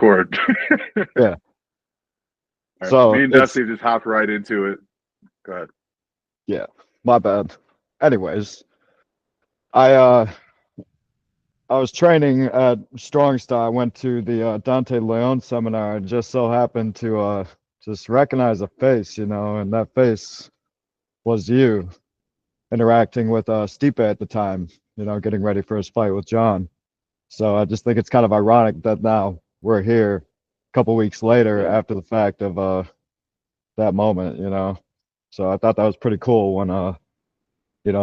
record. Yeah. Right. So Me and Dusty just hopped right into it. Go ahead. yeah, my bad. Anyways, I I was training at Strong Style. I went to the Dante Leon seminar and just so happened to just recognize a face, and that face was you interacting with Stipe at the time, getting ready for his fight with John. So I just think it's kind of ironic that now we're here a couple weeks later after the fact of that moment. So I thought that was pretty cool when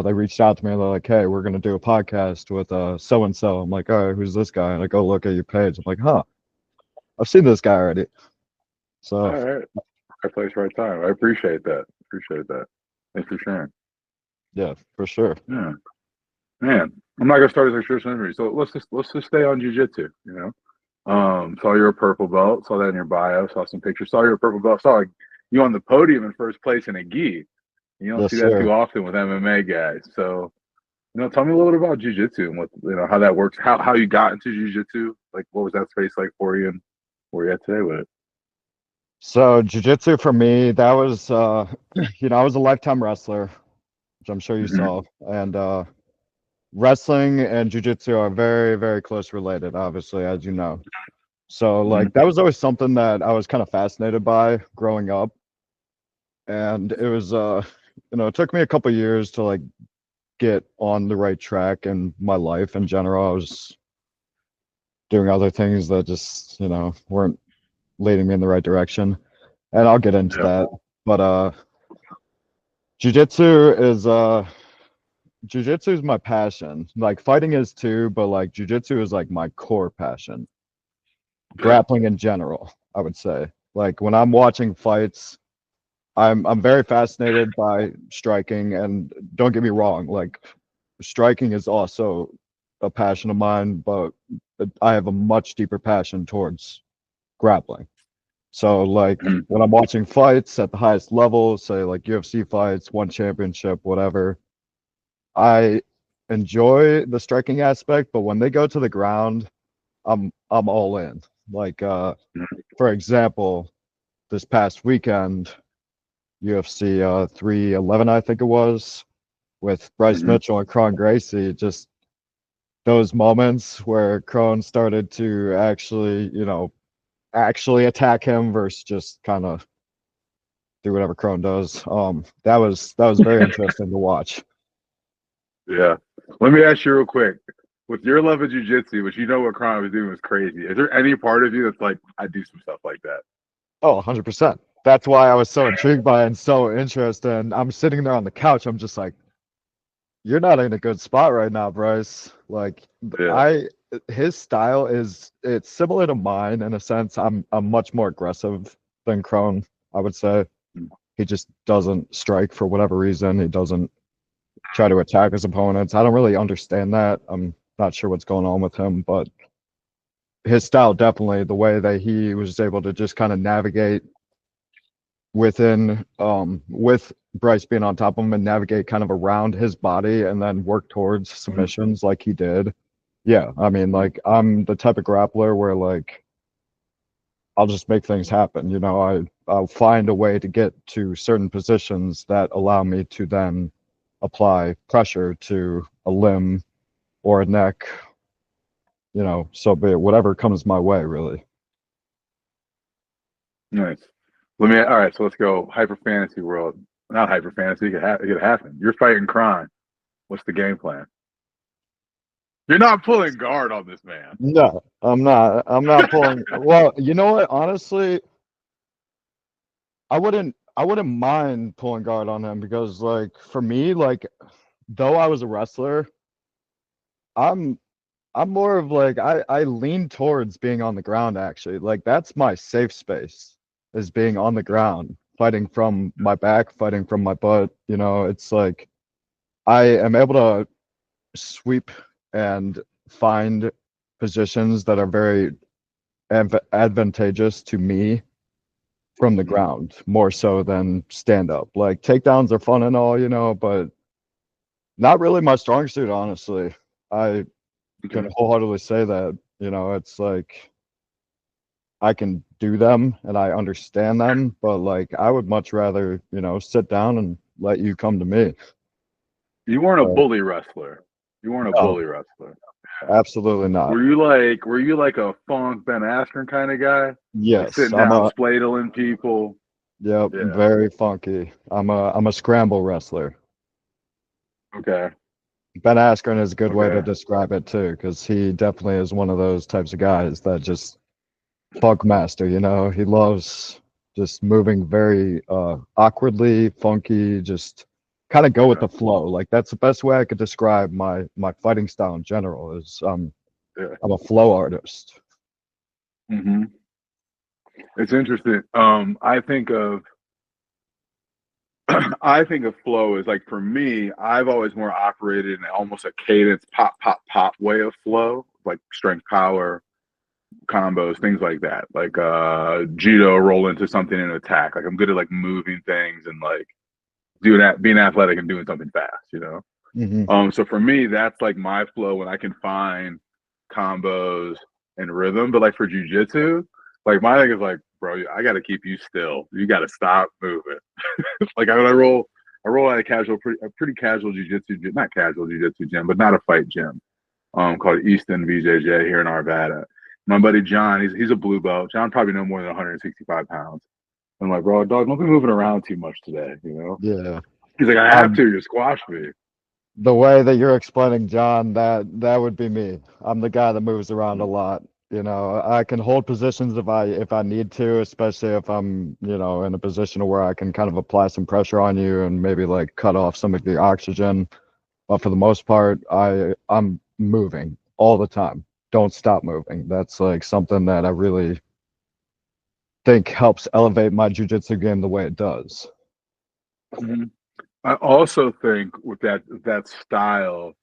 they reached out to me and they're like, "Hey, we're gonna do a podcast with so and so." I'm like, "All right, who's this guy?" And I go look at your page. I'm like, "Huh, I've seen this guy already." All So right. Right place, right time. I appreciate that. Appreciate that. Thanks for sharing. yeah, for sure. Yeah. Man, I'm not gonna start as a traditional interview. So let's just stay on jujitsu, Saw you're a purple belt, saw that in your bio, saw some pictures, saw you're a purple belt, saw you on the podium in first place in a gi. You don't Yes, see that sir. too often with MMA guys. So, tell me a little bit about jujitsu and what how that works, how you got into jujitsu, like what was that space like for you and where you at today with it? So jiu-jitsu for me, that was I was a lifetime wrestler, which I'm sure you Mm-hmm. saw. And wrestling and jiu-jitsu are very, very close related, obviously, as you know. So like that was always something that I was kind of fascinated by growing up. And it was it took me a couple years to like get on the right track in my life in general. I was doing other things that just, weren't leading me in the right direction. And I'll get into Yeah. that. But jujitsu is uh jujitsu is my passion. Like fighting is too, but like jujitsu is like my core passion. Yeah. Grappling in general, I would say. Like when I'm watching fights, I'm very fascinated by striking, and don't get me wrong, like striking is also a passion of mine, but I have a much deeper passion towards grappling. So like Mhm. when I'm watching fights at the highest level, say like UFC fights, one championship, whatever, I enjoy the striking aspect, but when they go to the ground, I'm all in. Like for example, this past weekend, UFC 311, I think it was, with Bryce Mhm. Mitchell and Kron Gracie, just those moments where Kron started to actually attack him versus just kind of do whatever Kron does. That was very interesting to watch. Yeah. Let me ask you real quick. With your love of jujitsu, which what Kron was doing was crazy, is there any part of you that's like, I do some stuff like that? Oh, 100%. That's why I was so intrigued by it and so interested. And I'm sitting there on the couch. I'm just like, you're not in a good spot right now, Bryce. Like Yeah. I his style it's similar to mine in a sense. I'm much more aggressive than Crone, I would say. He just doesn't strike for whatever reason. He doesn't try to attack his opponents. I don't really understand that. I'm not sure what's going on with him, but his style definitely the way that he was able to just kind of navigate with Bryce being on top of him and navigate kind of around his body and then work towards submissions like he did. Yeah, I mean, like I'm the type of grappler where like I'll just make things happen. I'll find a way to get to certain positions that allow me to then apply pressure to a limb or a neck, so be it, whatever comes my way, really. Nice. All right, so let's go hyper fantasy world. Not hyper fantasy, it could happen. You're fighting crime. What's the game plan? You're not pulling guard on this man. No, I'm not. I'm not pulling. Well, you know what? Honestly, I wouldn't mind pulling guard on him because like for me, like though I was a wrestler, I'm I'm more of like I lean towards being on the ground actually. Like that's my safe space is being on the ground, fighting from my back, fighting from my butt. It's like I am able to sweep and find positions that are very advantageous to me from the ground more so than stand up. Like takedowns are fun and all, but not really my strong suit, honestly. I can Okay. wholeheartedly say that. It's like I can do them and I understand them, but like I would much rather, sit down and let you come to me. You weren't a So, bully wrestler. You weren't a no, bully wrestler. Yeah. absolutely not. Were you like a Funk Ben Askren kind of guy? Like Yes, sitting I'm down a spladling people? yep, Yeah. very funky. I'm a scramble wrestler. Okay. Ben Askren is a good way to Okay. describe it too, because he definitely is one of those types of guys that just funk master, he loves just moving very awkwardly, funky, just kind of go with Yeah. the flow. Like that's the best way I could describe my fighting style in general is Yeah. I'm a flow artist. hmm It's interesting. I think of flow as like for me, I've always more operated in almost a cadence pop, pop, pop way of flow, like strength power, combos, things like that. Like judo roll into something in attack. Like I'm good at like moving things and like doing that, being athletic and doing something fast. Hmm. So for me, that's like my flow when I can find combos and rhythm. But like for jujitsu, like my thing is like, bro, I got to keep you still. You got to stop moving. Like when I roll at a pretty casual jujitsu gym, not casual jujitsu gym, but not a fight gym. Called Easton VJJ here in Arvada. My buddy John, he's a blue belt. John probably no more than 165 pounds. I'm like, bro, dog, don't be moving around too much today. Yeah. He's like, I have Um, to. You squash me. the way that you're explaining, John, that would be me. I'm the guy that moves around a lot. I can hold positions if I need to, especially if I'm, in a position where I can kind of apply some pressure on you and maybe like cut off some of the oxygen. But for the most part, I'm moving all the time. Don't stop moving. That's like something that I really think helps elevate my jujitsu game the way it does. Mm-hmm. I also think with that style,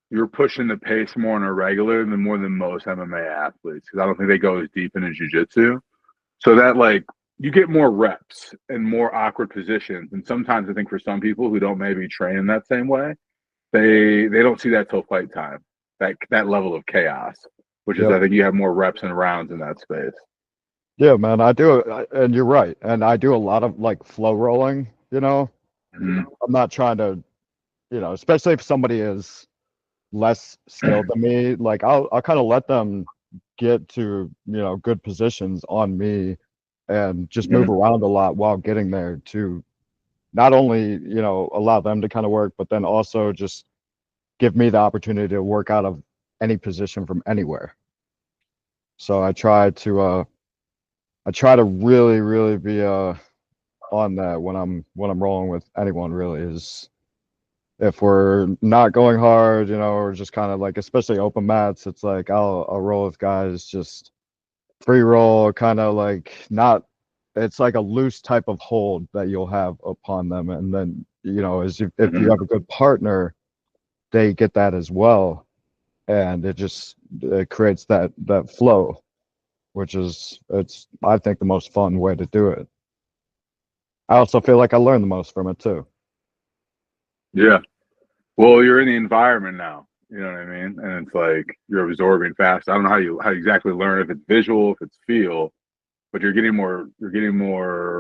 you're pushing the pace more on a regular than more than most MMA athletes because I don't think they go as deep into jujitsu. So that like you get more reps and more awkward positions. And sometimes I think for some people who don't maybe train in that same way, they don't see that till fight time. That level of chaos, which is Yep. I think you have more reps and rounds in that space. Yeah, man, I do, and you're right. And I do a lot of like flow rolling. Mm-hmm. I'm not trying to, especially if somebody is less skilled than me, like I'll kind of let them get to, good positions on me and just move Mm-hmm. around a lot while getting there to not only, allow them to kind of work, but then also just give me the opportunity to work out of any position from anywhere. So I try to really, really be on that when I'm rolling with anyone really is if we're not going hard, or just kind of like especially open mats, it's like I'll roll with guys just free roll, kind of like not it's like a loose type of hold that you'll have upon them. And then, as if you Mm-hmm. have a good partner, they get that as well. And it creates that flow, which is it's I think the most fun way to do it. I also feel like I learn the most from it too. Yeah. Well, you're in the environment now. You know what I mean? And it's like you're absorbing fast. I don't know how you exactly learn if it's visual, if it's feel, but you're getting more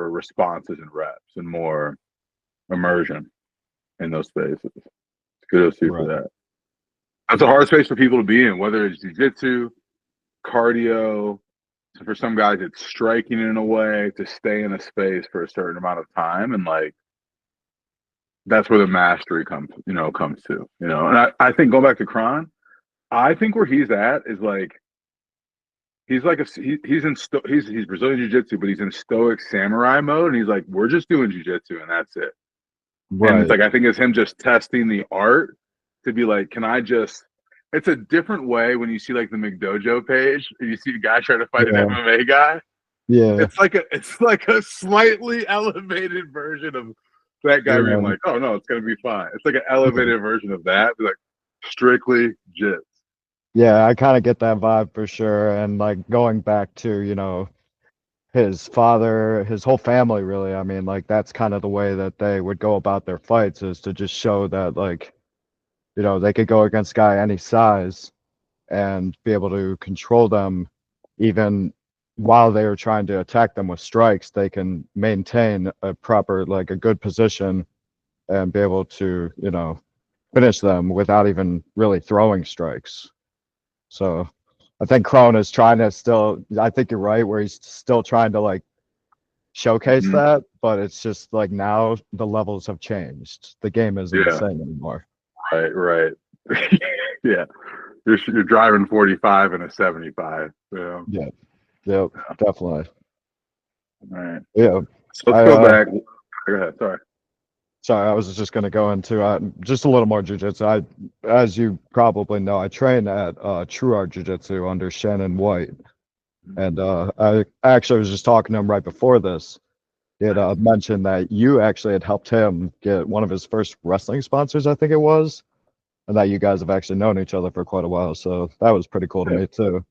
responses and reps and more immersion in those spaces. Kudos to you for Right. that. That's a hard space for people to be in, whether it's jiu-jitsu, cardio. So for some guys, it's striking in a way to stay in a space for a certain amount of time, and like that's where the mastery comes to. And I think going back to Kron, I think where he's at is like he's Brazilian jiu-jitsu, but he's in stoic samurai mode, and he's like, we're just doing jiu-jitsu and that's it. And it's Right. like I think it's him just testing the art to be like, can I just? It's a different way when you see like the McDojo page and you see a guy trying to fight an Yeah. MMA guy. Yeah. It's like a slightly elevated version of that guy being Yeah. like, oh no, it's gonna be fine. It's like an elevated version of that. Be like strictly jits. Yeah, I kind of get that vibe for sure. And like going back to, his father, his whole family, really. I mean, like that's kind of the way that they would go about their fights is to just show that, like, they could go against guy any size and be able to control them, even. while they are trying to attack them with strikes, they can maintain a proper, like a good position and be able to, finish them without even really throwing strikes. So I think Crone is trying to still, I think you're right, where he's still trying to like showcase Mhm. that, but it's just like now the levels have changed. The game isn't the Yeah, same anymore. right. Yeah, you're driving 45 and a 75. Yeah. Yeah, yep, definitely. All right. Yeah. So let's I go back. Go ahead. Sorry. Sorry, I was just going to go into just a little more jujitsu. As you probably know, I train at True Art Jiu-Jitsu under Shannon White, and I actually was just talking to him right before this. He had mentioned that you actually had helped him get one of his first wrestling sponsors, I think it was, and that you guys have actually known each other for quite a while. So that was pretty cool to Yeah, me too.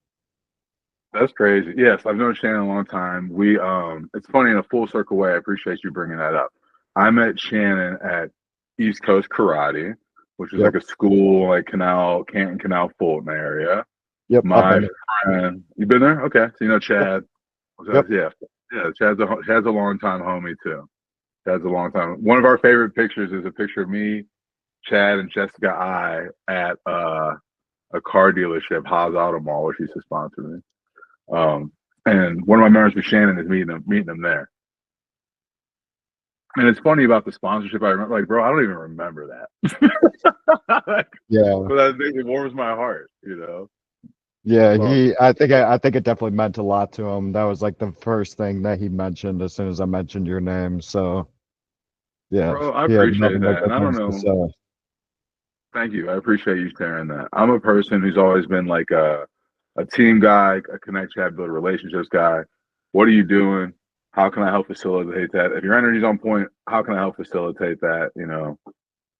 that's crazy. Yes, I've known Shannon a long time. It's funny in a full circle way. I appreciate you bringing that up. I met Shannon at East Coast Karate, which is like Yep, a school, like Canton Canal, Fulton area. yep, I've My been. friend, you been there? Okay, so you know Yep, Chad. yep. Yeah. Chad's a long time homie too. Chad's a long time. One of our favorite pictures is a picture of me, Chad, and Jessica I at a car dealership, Haas Auto Mall, which used to sponsor me. And one of my memories with Shannon is meeting them there. And it's funny about the sponsorship. I remember, like, bro, I don't even remember that. Like, Yeah, but that thing, it warms my heart, you know. yeah. Love it. I think it definitely meant a lot to him. That was like the first thing that he mentioned as soon as I mentioned your name. So yeah, Bro, I he had appreciate nothing but that. And good I don't things to know. say. Thank you. I appreciate you sharing that. I'm a person who's always been like a team guy, a connect chat, build relationships guy. What are you doing? How can I help facilitate that? If your energy's on point, how can I help facilitate that?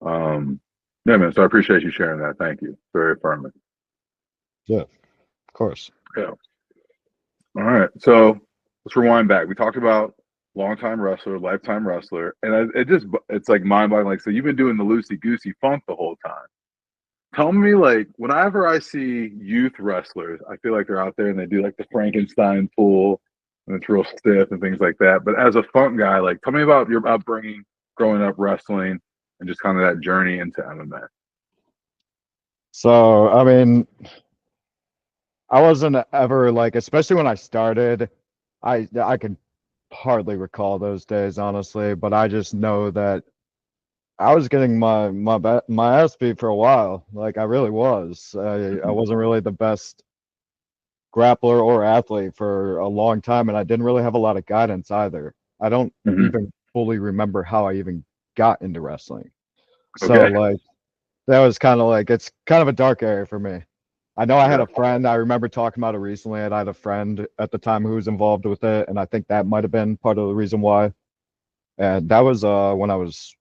Um, yeah, man. So I appreciate you sharing that. Thank you. Very affirming. Yeah, of course. Yeah. All right. So let's rewind back. We talked about longtime wrestler, lifetime wrestler, and it's like mind boggling. Like, so you've been doing the loosey goosey funk the whole time. Tell me, like, whenever I see youth wrestlers, I feel like they're out there and they do like the Frankenstein pull and it's real stiff and things like that. But as a funk guy, like, tell me about your upbringing, growing up wrestling, and just kind of that journey into MMA. So I mean, I wasn't ever like, especially when I started, I can hardly recall those days honestly, but I just know that I was getting my ass beat for a while. Like I really was. I Mhm. wasn't really the best grappler or athlete for a long time, and I didn't really have a lot of guidance either. I don't Mhm. even fully remember how I even got into wrestling. So Okay. like that was kind of like it's kind of a dark area for me. I know I had Yeah. a friend. I remember talking about it recently. I had a friend at the time who was involved with it, and I think that might have been part of the reason why. And that was when I was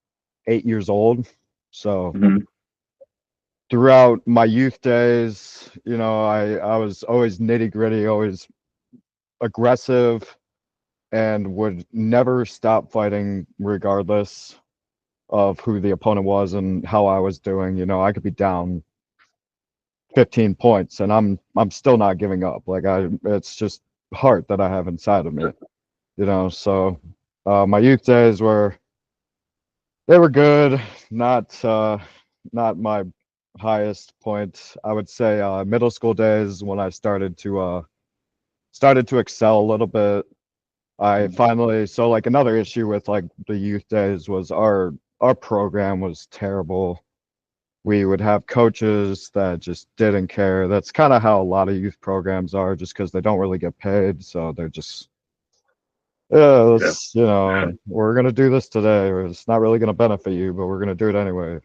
8 years old. So Mhm. throughout my youth days, I was always nitty gritty, always aggressive, and would never stop fighting regardless of who the opponent was and how I was doing. I could be down 15 points and I'm still not giving up. Like it's just heart that I have inside of me, So my youth days they were good, not my highest point. I would say middle school days when I started to excel a little bit. I Mhm. finally so like another issue with like the youth days was our program was terrible. We would have coaches that just didn't care. That's kind of how a lot of youth programs are, just because they don't really get paid. So they're just, yeah, Yeah. we're gonna do this today. Or it's not really gonna benefit you, but we're gonna do it anyway.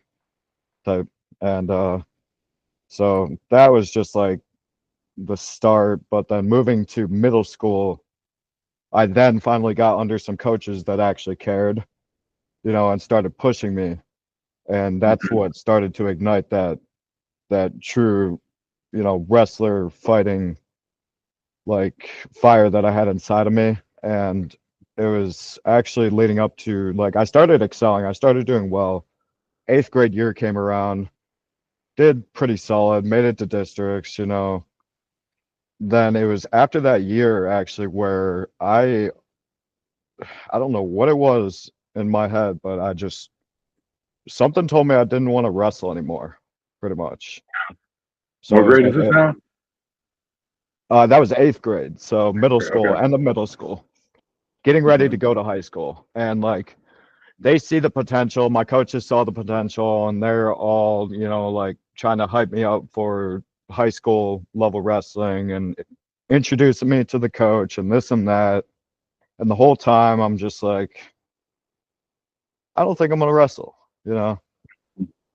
Type. And so that was just like the start. But then moving to middle school, I then finally got under some coaches that actually cared, and started pushing me. And that's Mhm. what started to ignite that true, wrestler fighting like fire that I had inside of me. And it was actually leading up to like I started excelling. I started doing well. Eighth grade year came around, did pretty solid, made it to districts, then it was after that year actually where I don't know what it was in my head, but I just something told me I didn't want to wrestle anymore, pretty much. So What it was grade is like this now? that was 8th grade, so middle Okay. school, Okay. end of middle school, getting ready to Mhm. go to high school, and like they see the potential. My coaches saw the potential, and they're all, like trying to hype me up for high school level wrestling and introducing me to the coach and this and that. And the whole time, I'm just like, I don't think I'm gonna wrestle, you know.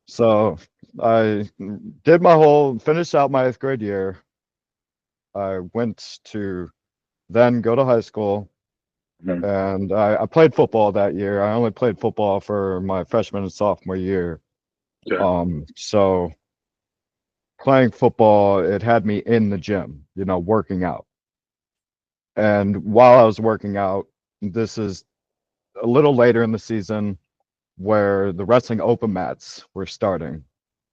So I finished out my 8th grade year. I went to then go to high school, Mhm. and I played football that year. I only played football for my freshman and sophomore year. Okay. So playing football, it had me in the gym, working out. And while I was working out, this is a little later in the season where the wrestling open mats were starting.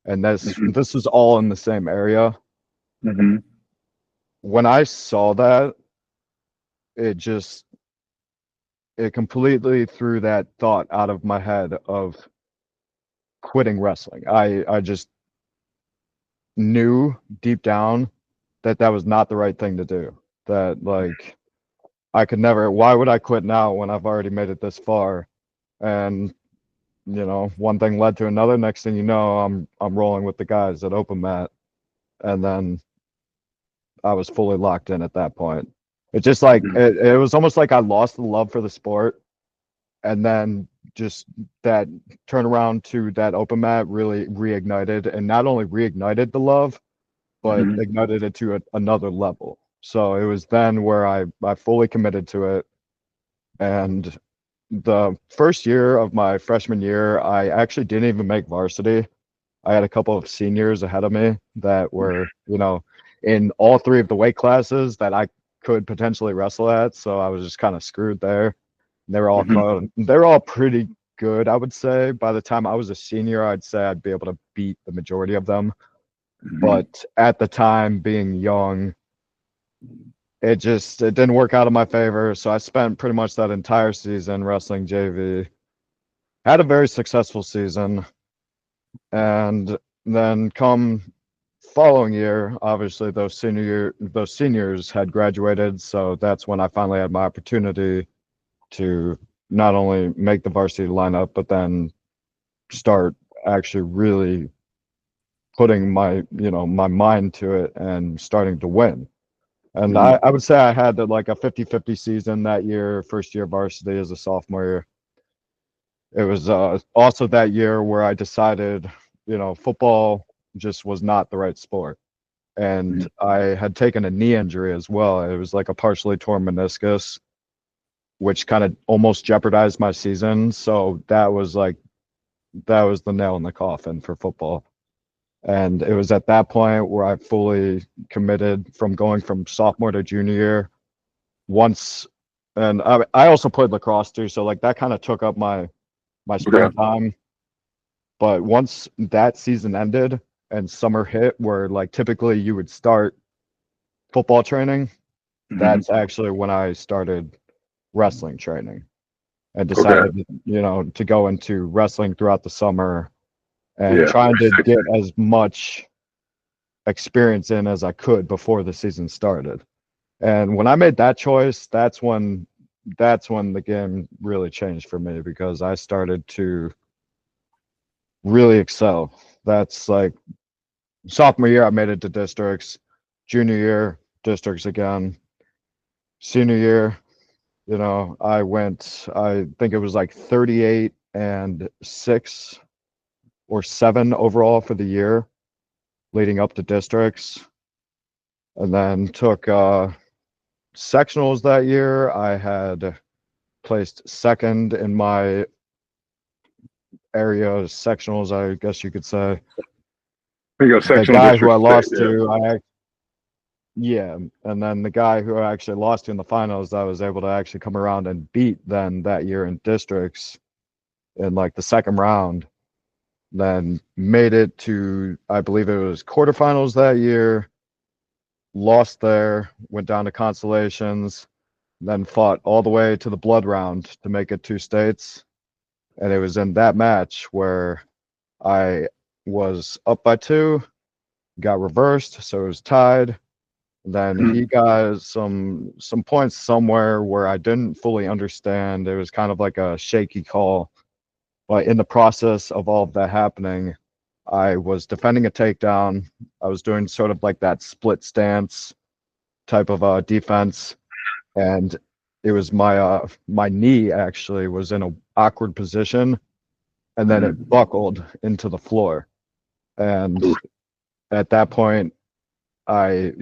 And Mhm. this was all in the same area. Mhm. When I saw that, it just it completely threw that thought out of my head of quitting wrestling. I just knew deep down that that was not the right thing to do. That like I could never. Why would I quit now when I've already made it this far? And one thing led to another. Next thing you know, I'm rolling with the guys at Open Mat, and then I was fully locked in at that point. It just like Mhm. it was almost like I lost the love for the sport, and then just that turnaround to that Open Mat really reignited, and not only reignited the love, but Mhm. ignited it to another level. So it was then where I fully committed to it. And the first year of my freshman year, I actually didn't even make varsity. I had a couple of seniors ahead of me that were, in all three of the weight classes that I could potentially wrestle at. So I was just kind of screwed there. Mhm. They're all pretty good, I would say. By the time I was a senior, I'd say I'd be able to beat the majority of them. Mhm. But at the time, being young, it didn't work out in my favor. So I spent pretty much that entire season wrestling JV. Had a very successful season, and then come following year, obviously those seniors had graduated, so that's when I finally had my opportunity to not only make the varsity lineup, but then start actually really putting my mind to it and starting to win. And Mhm. I would say I had like a 50-50 season that year, first year varsity as a sophomore year. It was also that year where I decided, football just was not the right sport. And Mhm. I had taken a knee injury as well. It was like a partially torn meniscus, which kind of almost jeopardized my season. So that was the nail in the coffin for football. And it was at that point where I fully committed from going from sophomore to junior year. Once, and I also played lacrosse too, so like that kind of took up my Okay. springtime. But once that season ended and summer hit, where like typically you would start football training, Mhm. that's actually when I started wrestling training and Okay. decided, to go into wrestling throughout the summer and Yeah. trying to get as much experience in as I could before the season started. And when I made that choice, that's when the game really changed for me because I started to really excel. That's like sophomore year, I made it to districts. Junior year, districts again. Senior year, I think it was like 38 and 6 or 7 overall for the year leading up to districts. And then took sectionals that year. I had placed second in my area sectionals, I guess you could say. You go The sectional guy who I district state. lost Yeah. to, yeah, and then the guy who I actually lost to in the finals, I was able to actually come around and beat then that year in districts in like the second round. Then made it to, I believe it was quarterfinals that year. lost there, went down to consolations, then fought all the way to the blood round to make it 2 states. And it was in that match where I was up by 2, got reversed, so it was tied. Then he got some points somewhere where I didn't fully understand. It was kind of like a shaky call. But in the process of all of that happening, I was defending a takedown. I was doing sort of like that split stance type of defense, and it was my knee actually was in an awkward position, and then it buckled into the floor. And at that point, I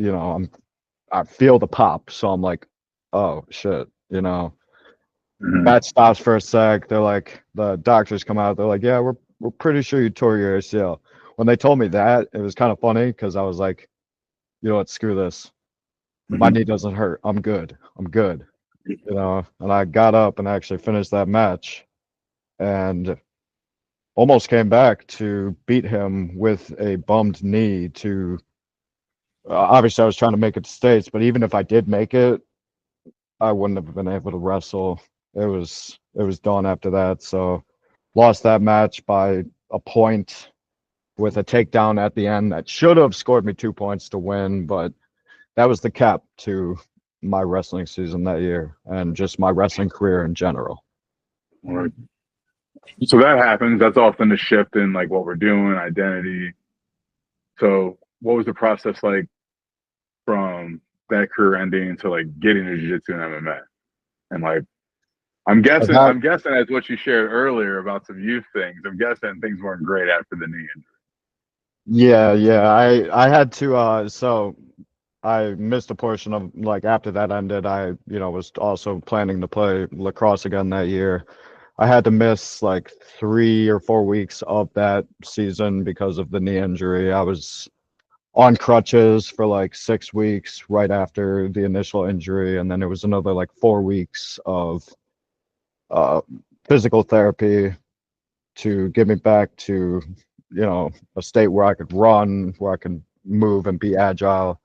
feel the pop, so I'm like, oh shit, Match stops for a sec. They're like, the doctors come out. They're like, yeah, we're pretty sure you tore your ACL. When they told me that, it was kind of funny because I was like, you know what, screw this. My knee doesn't hurt. I'm good. I'm good. And I got up and actually finished that match and almost came back to beat him with a bummed knee to obviously I was trying to make it to states, but even if I did make it, I wouldn't have been able to wrestle. It was done after that. So lost that match by a point with a takedown at the end that should have scored me 2 points to win, but that was the cap to my wrestling season that year and just my wrestling career in general. All right. So that happens. That's often a shift in like what we're doing, identity. So what was the process like from that career ending to like getting to jiu-jitsu and MMA? And like I'm guessing as what you shared earlier about some youth things, I'm guessing things weren't great after the knee injury. Yeah. I had to so I missed a portion of like after that ended, I was also planning to play lacrosse again that year. I had to miss like 3 or 4 weeks of that season because of the knee injury. I was on crutches for like 6 weeks right after the initial injury, and then it was another like 4 weeks of physical therapy to get me back to a state where I could run, where I could move and be agile.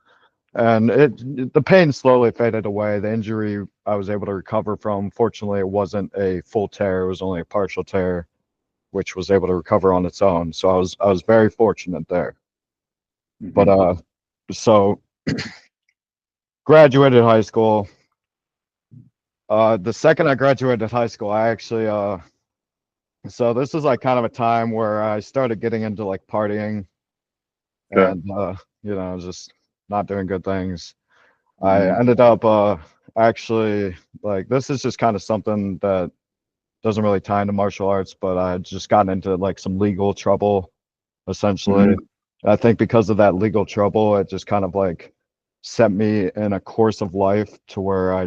And the pain slowly faded away. The injury I was able to recover from. Fortunately, it wasn't a full tear; it was only a partial tear, which was able to recover on its own. So I was very fortunate there. But so graduated high school. The second I graduated high school, I actually so this is like kind of a time where I started getting into like partying and just not doing good things. I ended up actually like this is just kind of something that doesn't really tie into martial arts, but I had just gotten into like some legal trouble essentially. I think because of that legal trouble, it just kind of like set me in a course of life to where I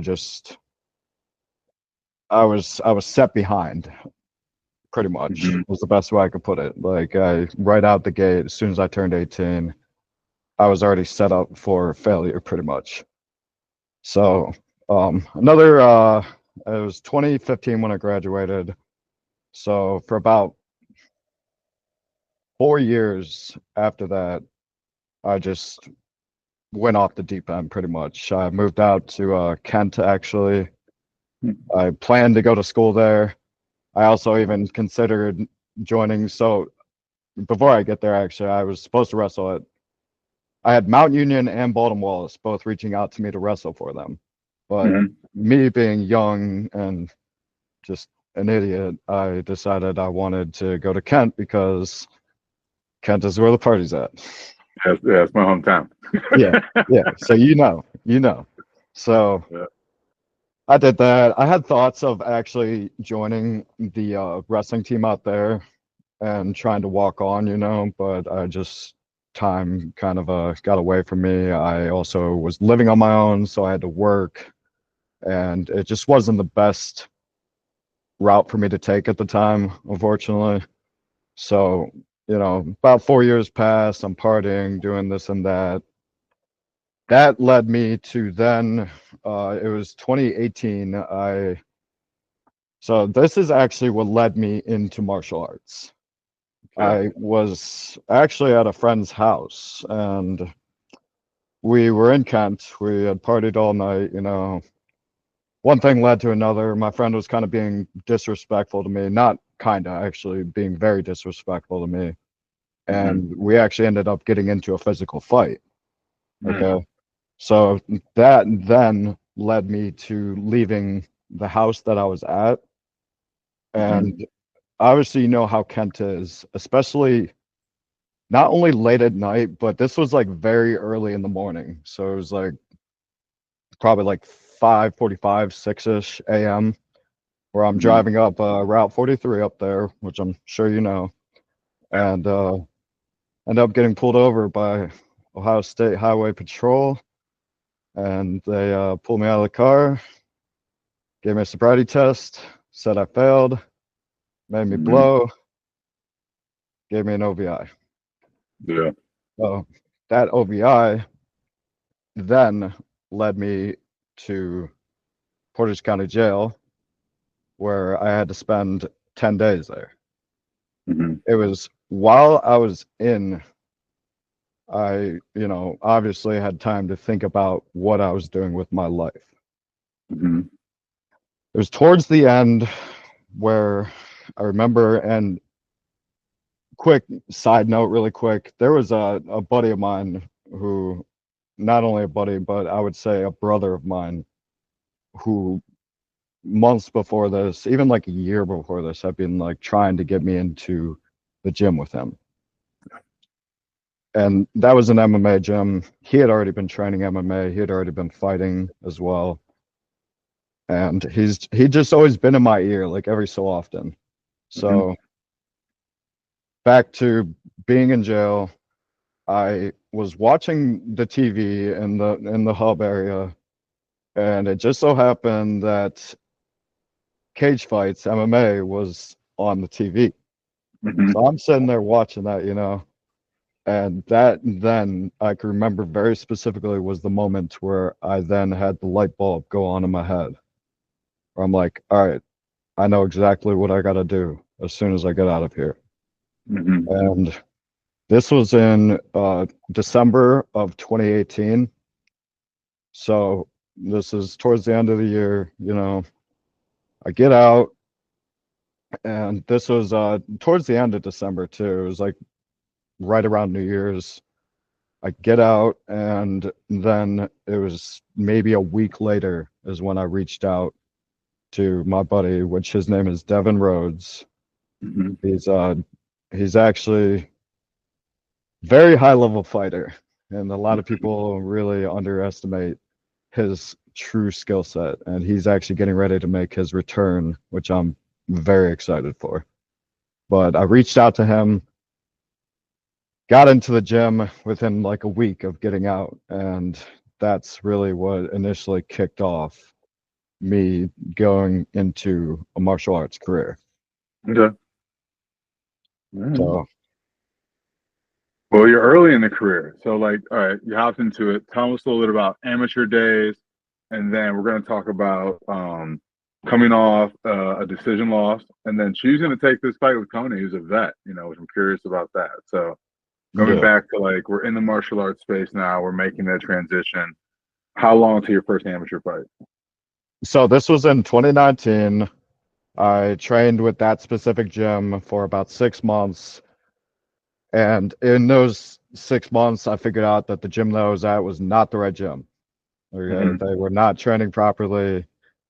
was set behind pretty much was the best way I could put it. Like right out the gate, as soon as I turned 18, I was already set up for failure pretty much. So it was 2015 when I graduated. So for about 4 years after that, I just went off the deep end pretty much. I moved out to Kent actually. I planned to go to school there. I also even considered joining. So before I get there, actually, I was supposed to wrestle at. I had Mount Union and Baldwin Wallace both reaching out to me to wrestle for them, but me being young and just an idiot, I decided I wanted to go to Kent because Kent is where the party's at. Yeah, it's my hometown. yeah. So So I did that. I had thoughts of actually joining the wrestling team out there and trying to walk on, but I just time kind of got away from me. I also was living on my own, so I had to work, and it just wasn't the best route for me to take at the time, unfortunately. So, about 4 years passed, I'm partying, doing this and that. That led me to then, it was 2018. So this is actually what led me into martial arts. I was actually at a friend's house, and we were in Kent. We had partied all night, you know. One thing led to another. My friend was kind of being disrespectful to me. Not kind of, actually, being very disrespectful to me. And we actually ended up getting into a physical fight. Okay. So that then led me to leaving the house that I was at. And obviously, you know how Kent is, especially not only late at night, but this was like very early in the morning. So it was like probably like 5:45, 6-ish a.m. where I'm driving up Route 43 up there, which I'm sure you know, and end up getting pulled over by Ohio State Highway Patrol, and they pulled me out of the car, gave me a sobriety test, said I failed, made me blow, gave me an OVI. Yeah. So that OVI then led me to Portage County Jail, where I had to spend 10 days there. It was while I was in, I, you know, obviously had time to think about what I was doing with my life. It was towards the end where I remember, and quick side note, really quick, there was a buddy of mine who, not only a buddy, but I would say a brother of mine, who months before this, even like a year before this, had been like trying to get me into the gym with him. And that was an MMA gym. He had already been training MMA. He had already been fighting as well. And he just always been in my ear, like every so often. So back to being in jail, I was watching the TV in the hub area, and it just so happened that Cage Fights MMA was on the TV. So I'm sitting there watching that, you know, and that then I can remember very specifically was the moment where I then had the light bulb go on in my head. Where I'm like, all right, I know exactly what I got to do as soon as I get out of here. And this was in December of 2018. So this is towards the end of the year, you know. I get out, and this was towards the end of December too. It was like right around New Year's. I get out, and then it was maybe a week later is when I reached out to my buddy, which his name is Devin Rhodes. He's actually very high level fighter, and a lot of people really underestimate his true skill set. And he's actually getting ready to make his return, which I'm very excited for. But I reached out to him, got into the gym within like a week of getting out, and that's really what initially kicked off me going into a martial arts career. Okay. So, well, you're early in the career, so like, all right, you hopped into it. Tell us a little bit about amateur days, and then we're going to talk about coming off a decision loss, and then choosing to take this fight with Coney, who's a vet. You know, which I'm curious about that. So, going back to like, we're in the martial arts space now. We're making that transition. How long to your first amateur fight? So this was in 2019. I trained with that specific gym for about 6 months. And in those 6 months, I figured out that the gym that I was at was not the right gym. Okay? They were not training properly.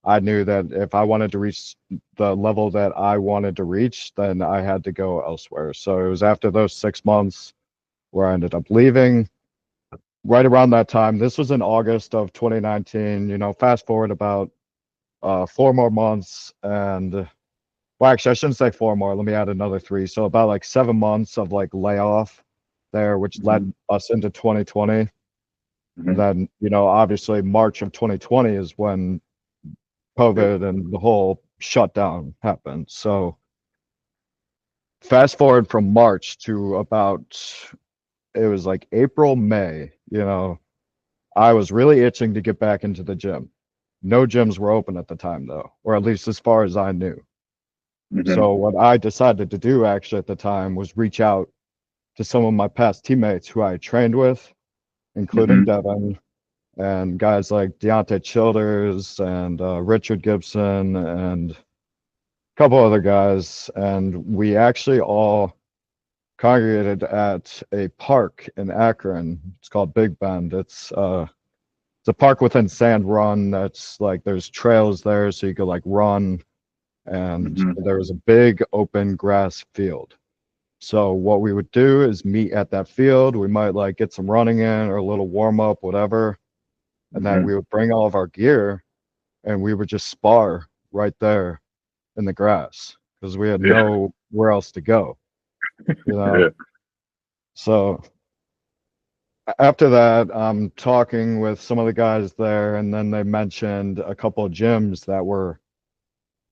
I knew that if I wanted to reach the level that I wanted to reach, then I had to go elsewhere. So it was after those 6 months where I ended up leaving. Right around that time, this was in August of 2019. You know, fast forward about 4 more months, and well, actually, I shouldn't say 4 more. Let me add another 3. So about like 7 months of like layoff there, which led us into 2020. And then, you know, obviously March of 2020 is when COVID and the whole shutdown happened. So fast forward from March to about, it was like April, May, you know, I was really itching to get back into the gym. No gyms were open at the time, though, or at least as far as I knew. So what I decided to do actually at the time was reach out to some of my past teammates who I trained with including Devin, and guys like Deontay Childers and Richard Gibson and a couple other guys. And we actually all congregated at a park in Akron. It's called Big Bend. It's a park within Sand Run. That's like there's trails there, so you could like run, and there was a big open grass field. So what we would do is meet at that field. We might like get some running in or a little warm up, whatever, and then we would bring all of our gear, and we would just spar right there in the grass because we had nowhere else to go, you know. So after that, I'm talking with some of the guys there, and then they mentioned a couple of gyms that were,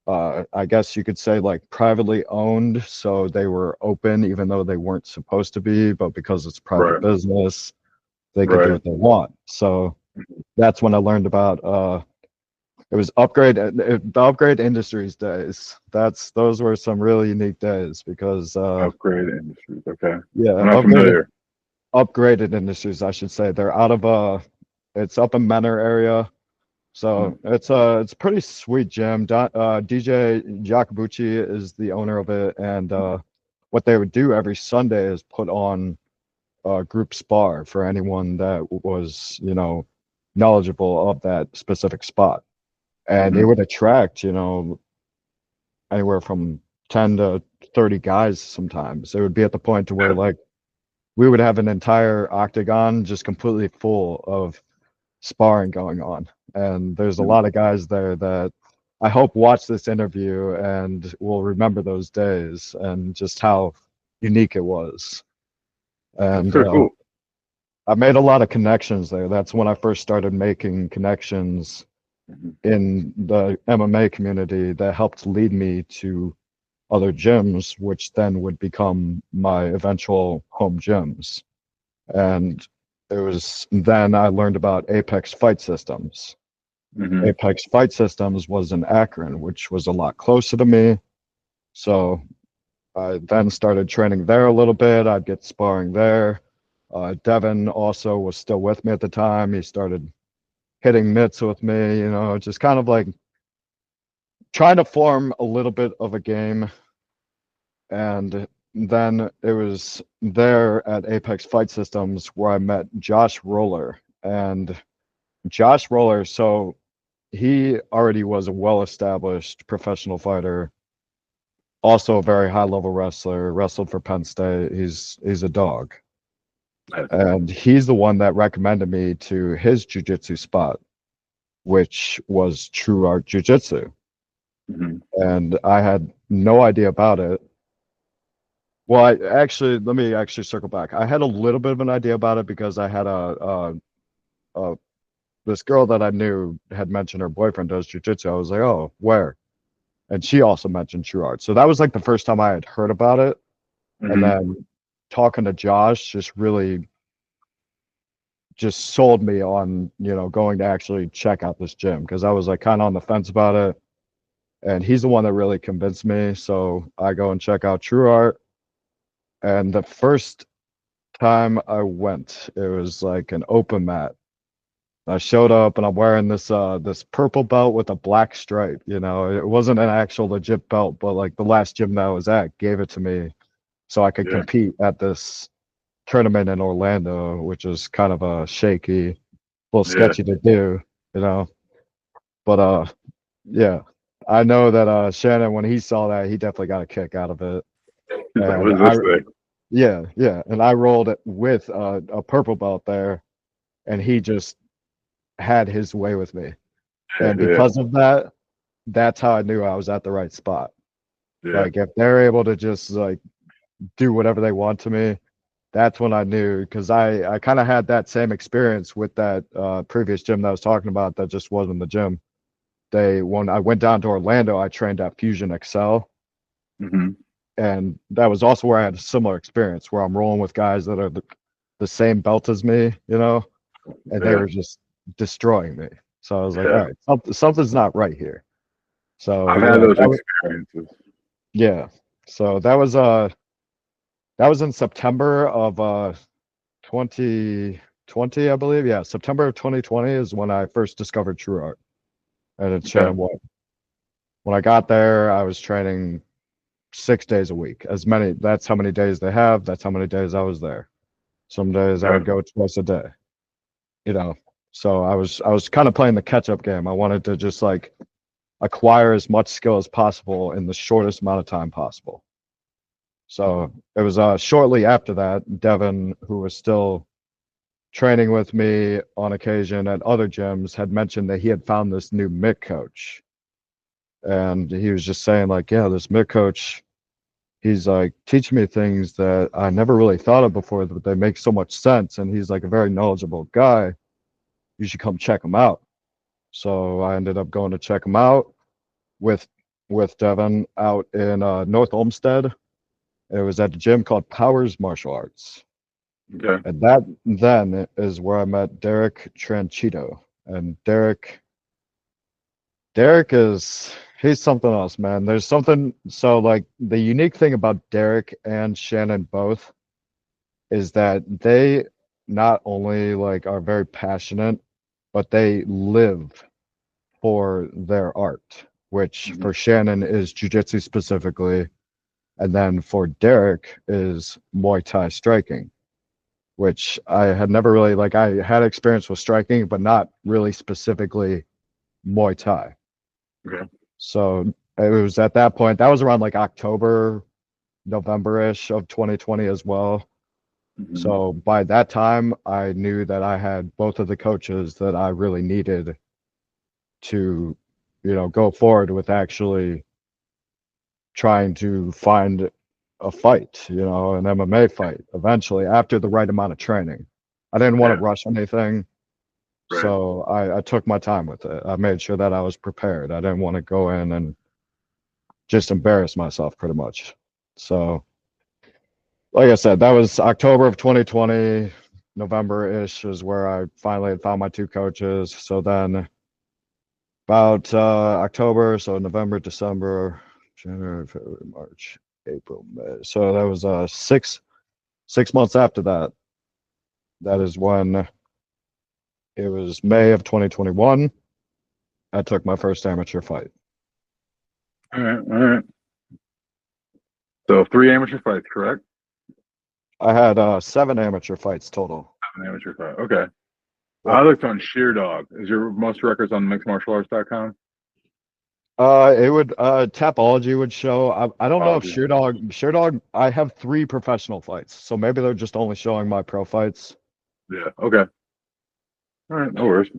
I guess you could say, like privately owned. So they were open, even though they weren't supposed to be, but because it's private business, they could do what they want. So that's when I learned about it was the Upgrade Industries days. Those were some really unique days because Upgrade Industries. Okay. yeah, I'm not familiar. Upgraded Industries, I should say. They're out of it's up in Menor area. So it's a pretty sweet gym. DJ Jacobucci is the owner of it, and what they would do every Sunday is put on a group spar for anyone that was, you know, knowledgeable of that specific spot. And it would attract, you know, anywhere from 10 to 30 guys sometimes. It would be at the point to where like we would have an entire octagon just completely full of sparring going on. And there's a lot of guys there that I hope watch this interview and will remember those days and just how unique it was. And cool. I made a lot of connections there. That's when I first started making connections in the MMA community that helped lead me to other gyms, which then would become my eventual home gyms. And it was then I learned about Apex Fight Systems. Apex Fight Systems was in Akron, which was a lot closer to me. So I then started training there a little bit. I'd get sparring there. Devin also was still with me at the time. He started hitting mitts with me, you know, just kind of like trying to form a little bit of a game. And then it was there at Apex Fight Systems where I met Josh Roller. And Josh Roller, so he already was a well-established professional fighter, also a very high-level wrestler, wrestled for Penn State. He's a dog. And he's the one that recommended me to his jiu-jitsu spot, which was True Art Jiu-Jitsu. And I had no idea about it. Well, let me actually circle back. I had a little bit of an idea about it because I had this girl that I knew had mentioned her boyfriend does jiu-jitsu. I was like, oh, where? And she also mentioned True Art. So that was like the first time I had heard about it. And then talking to Josh just really just sold me on, you know, going to actually check out this gym because I was like kind of on the fence about it. And he's the one that really convinced me. So I go and check out True Art. And the first time I went, it was like an open mat. I showed up and I'm wearing this purple belt with a black stripe. You know, it wasn't an actual legit belt, but like the last gym that I was at gave it to me so I could compete at this tournament in Orlando, which is kind of a shaky, little sketchy to do, you know. But yeah, I know that Shannon, when he saw that, he definitely got a kick out of it. And yeah, and I rolled it with a purple belt there, and he just had his way with me. And because of that, that's how I knew I was at the right spot. Like if they're able to just like do whatever they want to me, that's when I knew, because I kind of had that same experience with that previous gym that I was talking about that just wasn't the gym. When I went down to Orlando, I trained at Fusion Excel. And that was also where I had a similar experience where I'm rolling with guys that are the same belt as me, you know, and they were just destroying me. So I was like, all right, something's not right here. So I've had those experiences. Yeah. So that was in September of 2020. 2020, I believe. Yeah, September of 2020 is when I first discovered True Art, and it's Okay. Shannon White. When I got there, I was training 6 days a week. That's how many days they have. That's how many days I was there. Some days I Okay. would go twice a day. You know, so I was kind of playing the catch up game. I wanted to just like acquire as much skill as possible in the shortest amount of time possible. So it was shortly after that, Devin, who was still training with me on occasion at other gyms, had mentioned that he had found this new MIC coach. And he was just saying, like, yeah, this MIC coach, he's like teaching me things that I never really thought of before, but they make so much sense. And he's like a very knowledgeable guy. You should come check him out. So I ended up going to check him out with Devin out in North Olmsted. It was at a gym called Powers Martial Arts. Okay. And that then is where I met Derek Tranchito. And Derek he's something else, man. There's something, so like the unique thing about Derek and Shannon both is that they not only like are very passionate, but they live for their art, which Mhm. for Shannon is jiu-jitsu specifically, and then for Derek is Muay Thai striking, which I had never really like. I had experience with striking, but not really specifically Muay Thai. Okay. So it was at that point, that was around like October, November-ish of 2020 as well. Mhm. So by that time, I knew that I had both of the coaches that I really needed to, go forward with actually trying to find a fight, an MMA fight eventually after the right amount of training. I didn't want Yeah. to rush anything. Right. So I took my time with it. I made sure that I was prepared. I didn't want to go in and just embarrass myself pretty much. So, like I said, that was October of 2020, November-ish is where I finally had found my two coaches. So then about October, so November, December, January, February, March, April, May. So that was 6 months after that. That is when it was May of 2021. I took my first amateur fight. All right. All right. So 3 amateur fights, correct? I had 7 amateur fights total. An amateur fight. Okay. I Yep. looked on Sheer Dog. Is your most records on mixedmartialarts.com? It would Tapology would show. I don't know Oh, if Sheer Dog. I have 3 professional fights, so maybe they're just only showing my pro fights. yeah. Okay. All right. No worries.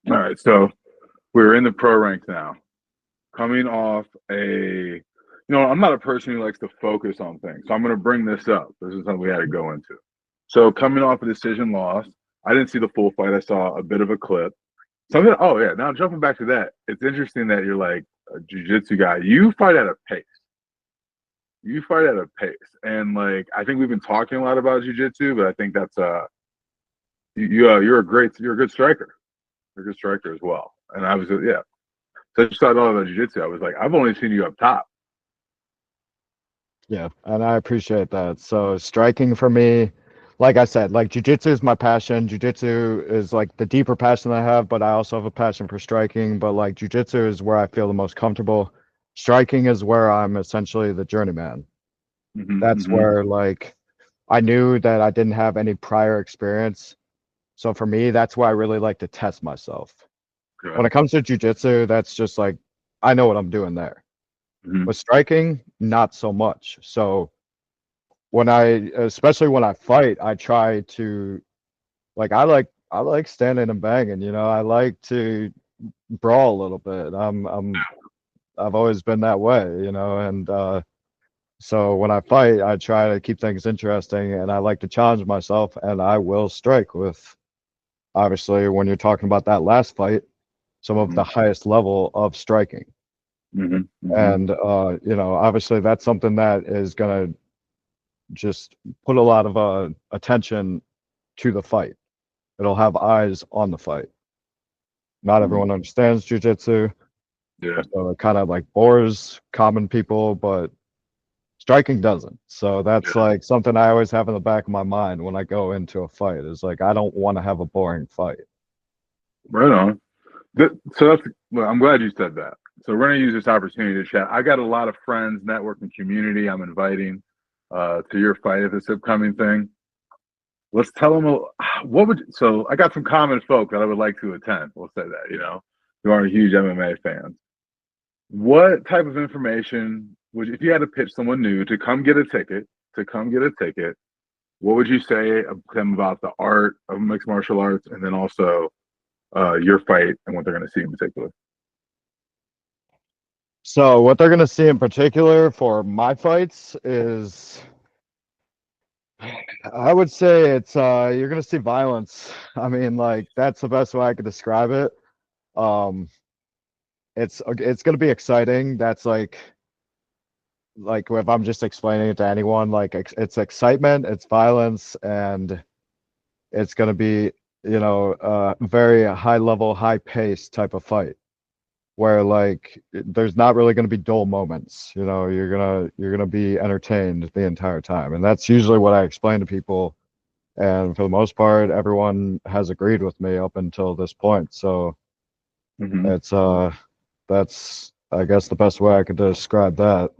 All right. So we're in the pro ranks now. Coming off I'm not a person who likes to focus on things. So I'm going to bring this up. This is something we had to go into. So coming off a decision loss, I didn't see the full fight. I saw a bit of a clip. Something. Oh yeah. Now jumping back to that, it's interesting that you're like a jiu-jitsu guy. You fight at a pace. You fight at a pace, and like I think we've been talking a lot about jiu-jitsu, but I think that's you're a good striker. You're a good striker as well. And I was yeah. So I just thought all about jiu-jitsu. I was like, I've only seen you up top. Yeah, and I appreciate that. So striking for me, like I said, like jujitsu is my passion. Jujitsu is like the deeper passion I have, but I also have a passion for striking. But like jujitsu is where I feel the most comfortable. Striking is where I'm essentially the journeyman. Mm-hmm, That's mm-hmm. where like I knew that I didn't have any prior experience. So for me, that's why I really like to test myself. When Okay. it comes to jujitsu, that's just like I know what I'm doing there. Mm-hmm. With striking, not so much. So especially when I fight, I try to like I like standing and banging, I like to brawl a little bit. I've always been that way, and so when I fight, I try to keep things interesting and I like to challenge myself and I will strike with obviously when you're talking about that last fight, some of Mm-hmm. the highest level of striking. Mm-hmm. Mm-hmm. And obviously that's something that is gonna just put a lot of attention to the fight. It'll have eyes on the fight. Not Mm-hmm. everyone understands jujitsu, Yeah. so it kind of like bores common people. But Striking doesn't. So that's Yeah. like something I always have in the back of my mind when I go into a fight is like, I don't want to have a boring fight. Right on. So that's well, I'm glad you said that. So we're gonna use this opportunity to chat. I got a lot of friends, network, and community I'm inviting to your fight at this upcoming thing. Let's tell them what would. So I got some common folk that I would like to attend. We'll say that who aren't huge MMA fans. What type of information would if you had to pitch someone new to come get a ticket What would you say to them about the art of mixed martial arts, and then also your fight and what they're going to see in particular? So what they're gonna see in particular for my fights is, I would say it's you're gonna see violence. I mean, like that's the best way I could describe it. Um, it's gonna be exciting. That's like if I'm just explaining it to anyone, like it's excitement, it's violence, and it's gonna be very high level, high pace type of fight where like there's not really going to be dull moments. You're gonna be entertained the entire time, and that's usually what I explain to people. And for the most part, everyone has agreed with me up until this point. So Mm-hmm. it's that's I guess the best way I could describe that.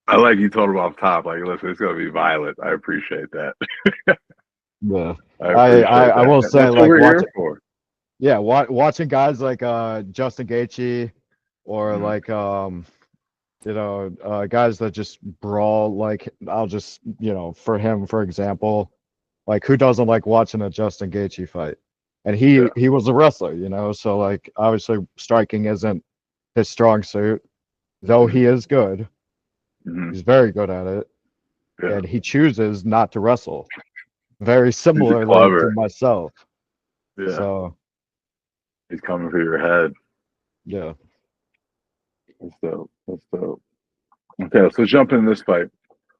I like you told them off top, like, listen, it's going to be violent. I appreciate that. Yeah, I I appreciate I that. will say That's what like we're here watching, for. yeah, watching guys like Justin Gaethje or Mm-hmm. like guys that just brawl. Like I'll just for him, for example, like who doesn't like watching a Justin Gaethje fight? And Yeah. he was a wrestler, so like obviously striking isn't his strong suit, though Mm-hmm. he is good. Mm-hmm. He's very good at it, Yeah. and he chooses not to wrestle. Very He's a similarly to clever. myself. Yeah. So He's coming for your head. yeah. That's dope. That's dope. Okay, so jump in this fight.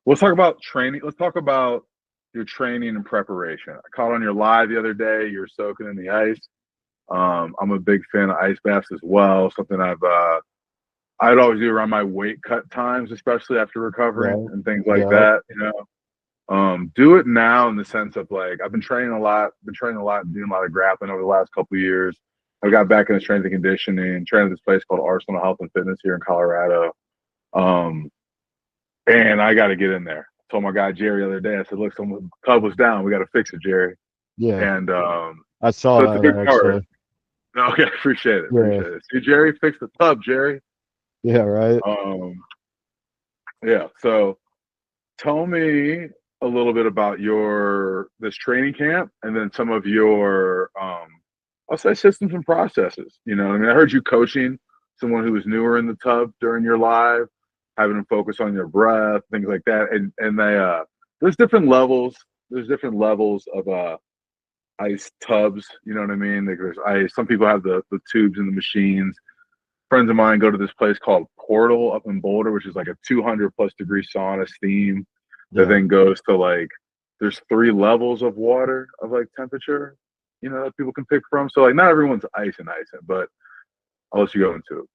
Let's talk about training. Let's talk about your training and preparation. I caught on your live the other day. You're soaking in the ice. I'm a big fan of ice baths as well. Something I'd always do around my weight cut times, especially after recovering Right. and things like Yeah. that. Do it now in the sense of like I've been training a lot, doing a lot of grappling over the last couple of years. I got back into strength and conditioning, training at this place called Arsenal Health and Fitness here in Colorado. Um, and I got to get in there. I told my guy Jerry the other day, I said, "Look, the tub was down. We got to fix it, Jerry." Yeah. And I saw so it's a that big part. actually. Okay, appreciate it. Yeah. Appreciate it. See, Jerry, fix the tub, Jerry. Yeah. Right. Um, yeah. So tell me a little bit about your this training camp, and then some of your I'll say systems and processes. I mean, I heard you coaching someone who was newer in the tub during your live, having them focus on your breath, things like that. And they there's different levels. There's different levels of ice tubs. You know what I mean? Like there's ice. Some people have the tubes and the machines. Friends of mine go to this place called Portal up in Boulder, which is like a 200 plus degree sauna steam that Yeah. then goes to like there's 3 levels of water of like temperature, that people can pick from. So like not everyone's icing, but I'll let you go into it.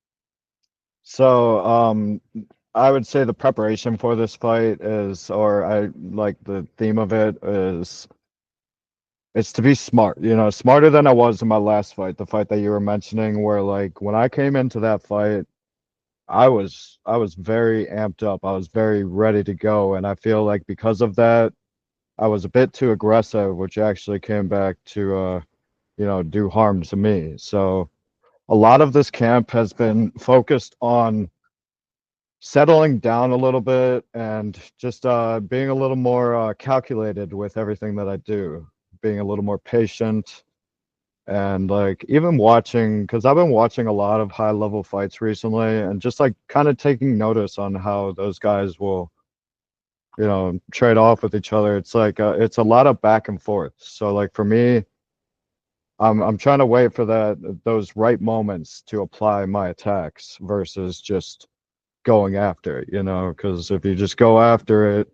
So, I would say the preparation for this fight is, or I like the theme of it is, it's to be smart, smarter than I was in my last fight, the fight that you were mentioning, where like when I came into that fight, I was very amped up. I was very ready to go, and I feel like because of that, I was a bit too aggressive, which actually came back to do harm to me. So a lot of this camp has been focused on settling down a little bit and just being a little more calculated with everything that I do, being a little more patient, and like even watching, because I've been watching a lot of high level fights recently, and just like kind of taking notice on how those guys will trade off with each other. It's like it's a lot of back and forth. So like for me, I'm trying to wait for those right moments to apply my attacks versus just going after it, because if you just go after it,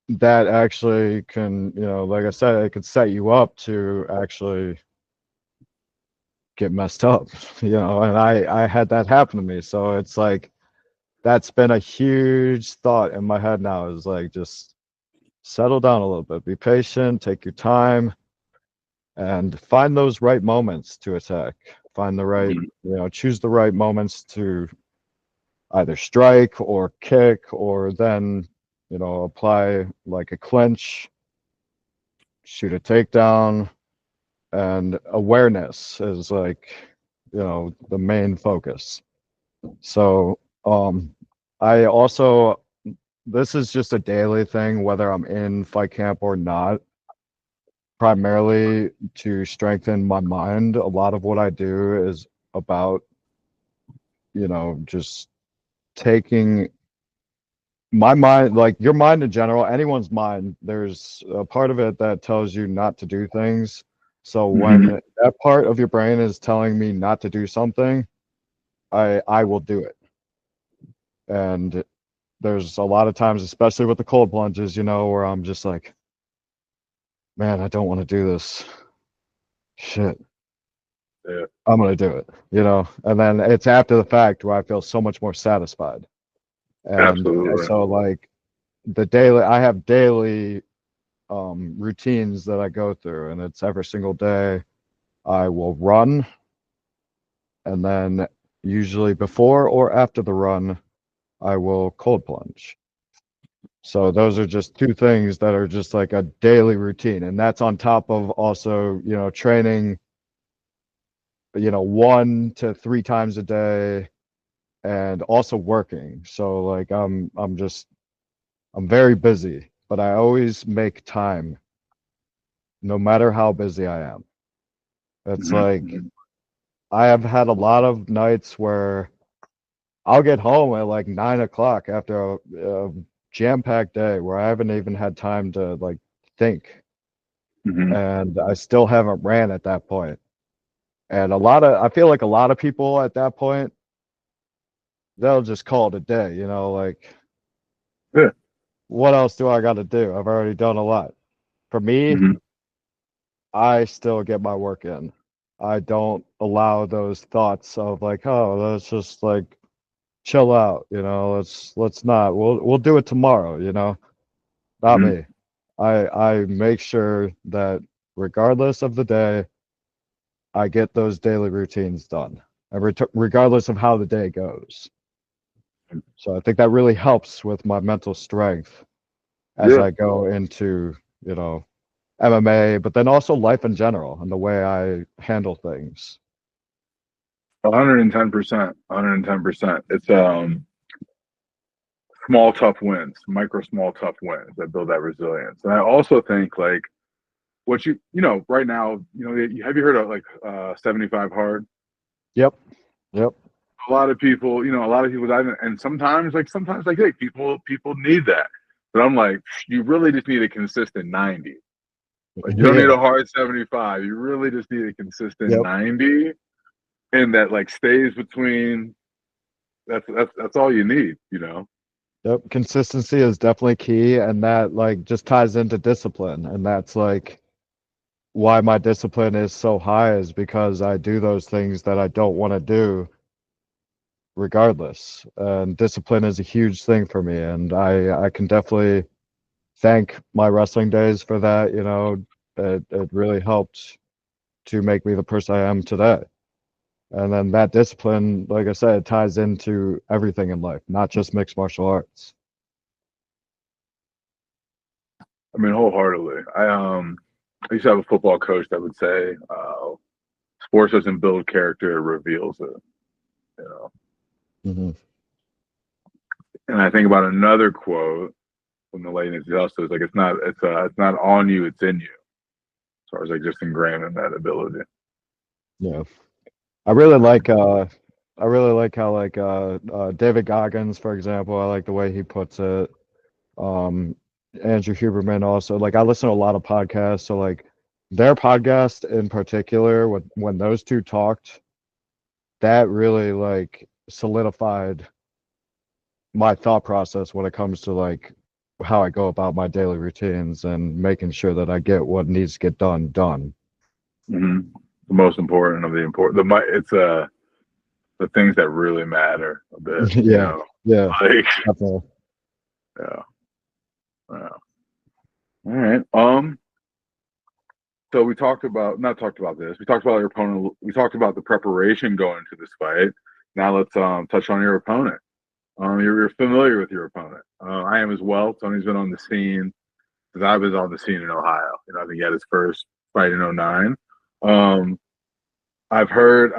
that actually can, like I said, it could set you up to actually get messed up, and I had that happen to me. So it's like that's been a huge thought in my head now, is like, just settle down a little bit, be patient, take your time, and find those right moments to attack. Find the right, Mhm. choose the right moments to either strike or kick, or then, apply like a clinch, shoot a takedown. And awareness is like, the main focus. So, I also, this is just a daily thing, whether I'm in fight camp or not, primarily to strengthen my mind. A lot of what I do is about, just taking my mind, like your mind in general, anyone's mind, there's a part of it that tells you not to do things. So Mhm. when that part of your brain is telling me not to do something, I will do it. And there's a lot of times, especially with the cold plunges, where I'm just like, man, I don't want to do this. Shit, Yeah, I'm gonna do it, And then it's after the fact where I feel so much more satisfied. And absolutely. so like I have daily routines that I go through, and it's every single day. I will run, and then usually before or after the run, I will cold plunge. So those are just two things that are just like a daily routine, and that's on top of also, training, 1 to 3 times a day, and also working. So like I'm very busy, but I always make time no matter how busy I am. It's Mhm. like Mhm. I have had a lot of nights where I'll get home at like 9 o'clock after a jam-packed day where I haven't even had time to like think, Mhm. and I still haven't ran at that point. And I feel like a lot of people at that point, they'll just call it a day, like, Yeah. what else do I got to do? I've already done a lot. For me, Mhm. I still get my work in. I don't allow those thoughts of like, oh, let's just like chill out, let's not. We'll do it tomorrow, Not Mhm. me. I make sure that regardless of the day, I get those daily routines done, and regardless of how the day goes. So I think that really helps with my mental strength as Yeah. I go into, MMA, but then also life in general and the way I handle things. 110%. 110%. It's small tough wins, micro small tough wins that build that resilience. And I also think like what right now, have you heard of like 75 hard? Yep. Yep. A lot of people dive in, and sometimes like hey, people need that. But I'm like, you really just need a consistent 90. Like you don't need Yeah. a hard 75. You really just need a consistent Yep. 90, and that like stays between. That's all you need. Yep. Consistency is definitely key. And that like just ties into discipline. And that's like why my discipline is so high, is because I do those things that I don't want to do regardless. And discipline is a huge thing for me. And I can definitely thank my wrestling days for that. It really helped to make me the person I am today. And then that discipline, like I said, ties into everything in life, not just mixed martial arts. I mean, wholeheartedly. I used to have a football coach that would say, "Sports doesn't build character; it reveals it." You know, Hmm. and I think about another quote from the late Justice, like it's not on you, it's in you. As far as like just ingrained in that ability. Yeah. I really like I really like how like David Goggins, for example, I like the way he puts it. Um Andrew Huberman also. Like I listen to a lot of podcasts, so like their podcast in particular, when those two talked, that really like solidified my thought process when it comes to like how I go about my daily routines and making sure that I get what needs to get done. Mm-hmm. The most important of the important. It's the things that really matter a bit. Yeah. Yeah, Like, definitely. yeah, yeah. All right. So we talked about not talked about this. We talked about your opponent. We talked about the preparation going to this fight. Now let's touch on your opponent. You're familiar with your opponent. I am as well. Tony's been on the scene because I was on the scene in Ohio. I think he had his first fight in '09. Um, I've heard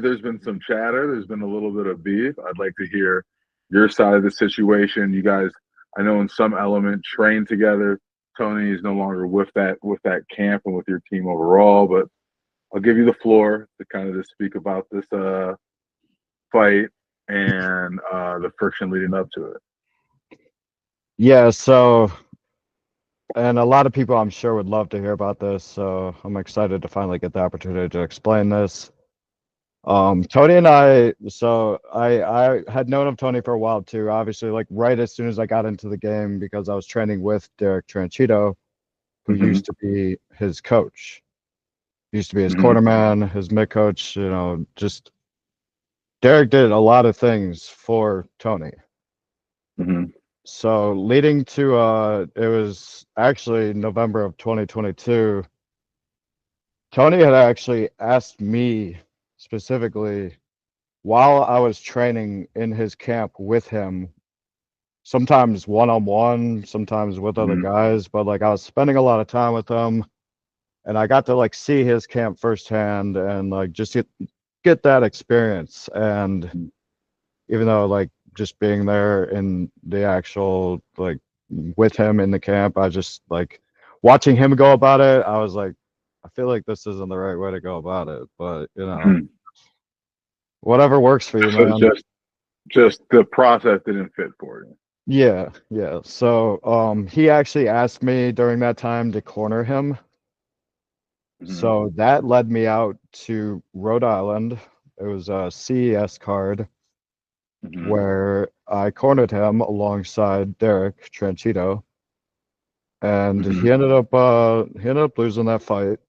there's been some chatter. There's been a little bit of beef. I'd like to hear your side of the situation. You guys, I know in some element train together. Tony is no longer with that camp and with your team overall, but I'll give you the floor to kind of just speak about this fight and the friction leading up to it. Yeah, so, and a lot of people I'm sure would love to hear about this, so I'm excited to finally get the opportunity to explain this. Tony and I had known of Tony for a while too, obviously, like right as soon as I got into the game because I was training with Derek Tranchito, who Mm-hmm. used to be his coach. He used to be his Mm-hmm. cornerman, his mid coach, just Derek did a lot of things for Tony. Mm-hmm. So leading to it was actually November of 2022. Tony had actually asked me specifically while I was training in his camp with him, sometimes one-on-one, sometimes with other Mm-hmm. guys, but like I was spending a lot of time with him and I got to like see his camp firsthand and like just get that experience. And even though like just being there in the actual like with him in the camp, I just like watching him go about it, I was like, I feel like this isn't the right way to go about it, but Mm-hmm. whatever works for you, So man. just the process didn't fit for you. Yeah, yeah. So he actually asked me during that time to corner him. Mm-hmm. So that led me out to Rhode Island. It was a CES card Mm-hmm. where I cornered him alongside Derek Tranchito, and Mm-hmm. he ended up losing that fight.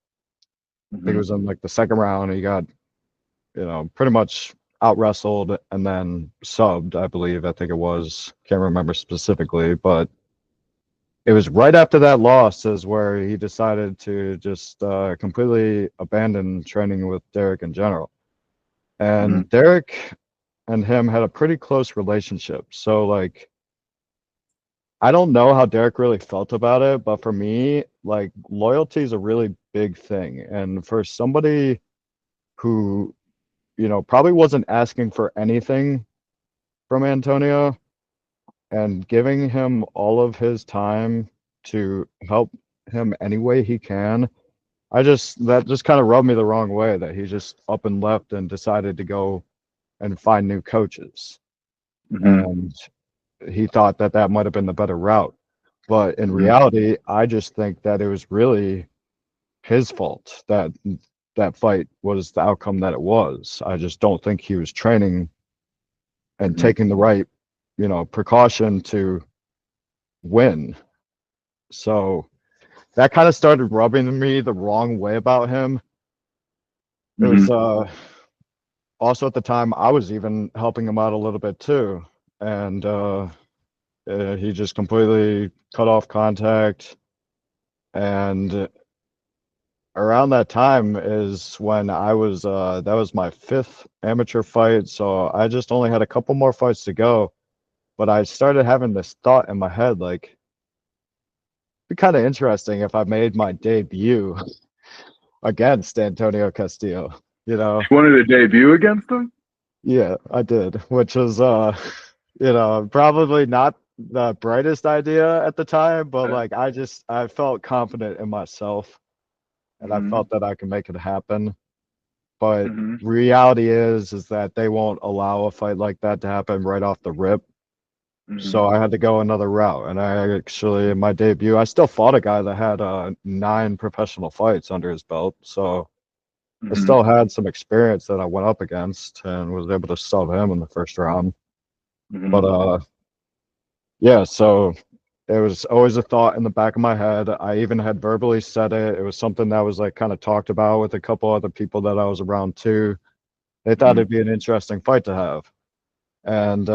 I think it Mm-hmm. was in like the second round. He got, pretty much out wrestled and then subbed, I believe. I think it was. Can't remember specifically, but it was right after that loss is where he decided to just completely abandon training with Derek in general. Mm-hmm. And Derek and him had a pretty close relationship. So like I don't know how Derek really felt about it, but for me, like loyalty is a really big thing. And for somebody who, probably wasn't asking for anything from Antonio and giving him all of his time to help him any way he can, that just kind of rubbed me the wrong way that he just up and left and decided to go and find new coaches. Mm-hmm. And he thought that that might have been the better route. But in Mm-hmm. reality, I just think that it was really his fault that that fight was the outcome that it was. I just don't think he was training and Mm-hmm. taking the right, precaution to win. So that kind of started rubbing me the wrong way about him. It Mm-hmm. was also at the time I was even helping him out a little bit too, and he just completely cut off contact. And around that time is when I was that was my fifth amateur fight, so I just only had a couple more fights to go. But I started having this thought in my head, like, it'd be kind of interesting if I made my debut against Antonio Castillo. You know, You wanted to debut against him? yeah, I did, which was probably not the brightest idea at the time, but like I felt confident in myself and I Mm-hmm. felt that I could make it happen. But Mm-hmm. reality is that they won't allow a fight like that to happen right off the rip. Mm-hmm. So I had to go another route. And I actually, in my debut, I still fought a guy that had 9 professional fights under his belt. So I Mm-hmm. still had some experience that I went up against and was able to sub him in the first round. Mm-hmm. But yeah, so it was always a thought in the back of my head. I even had verbally said it. It was something that was like kind of talked about with a couple other people that I was around too. They thought Mm-hmm. it'd be an interesting fight to have. And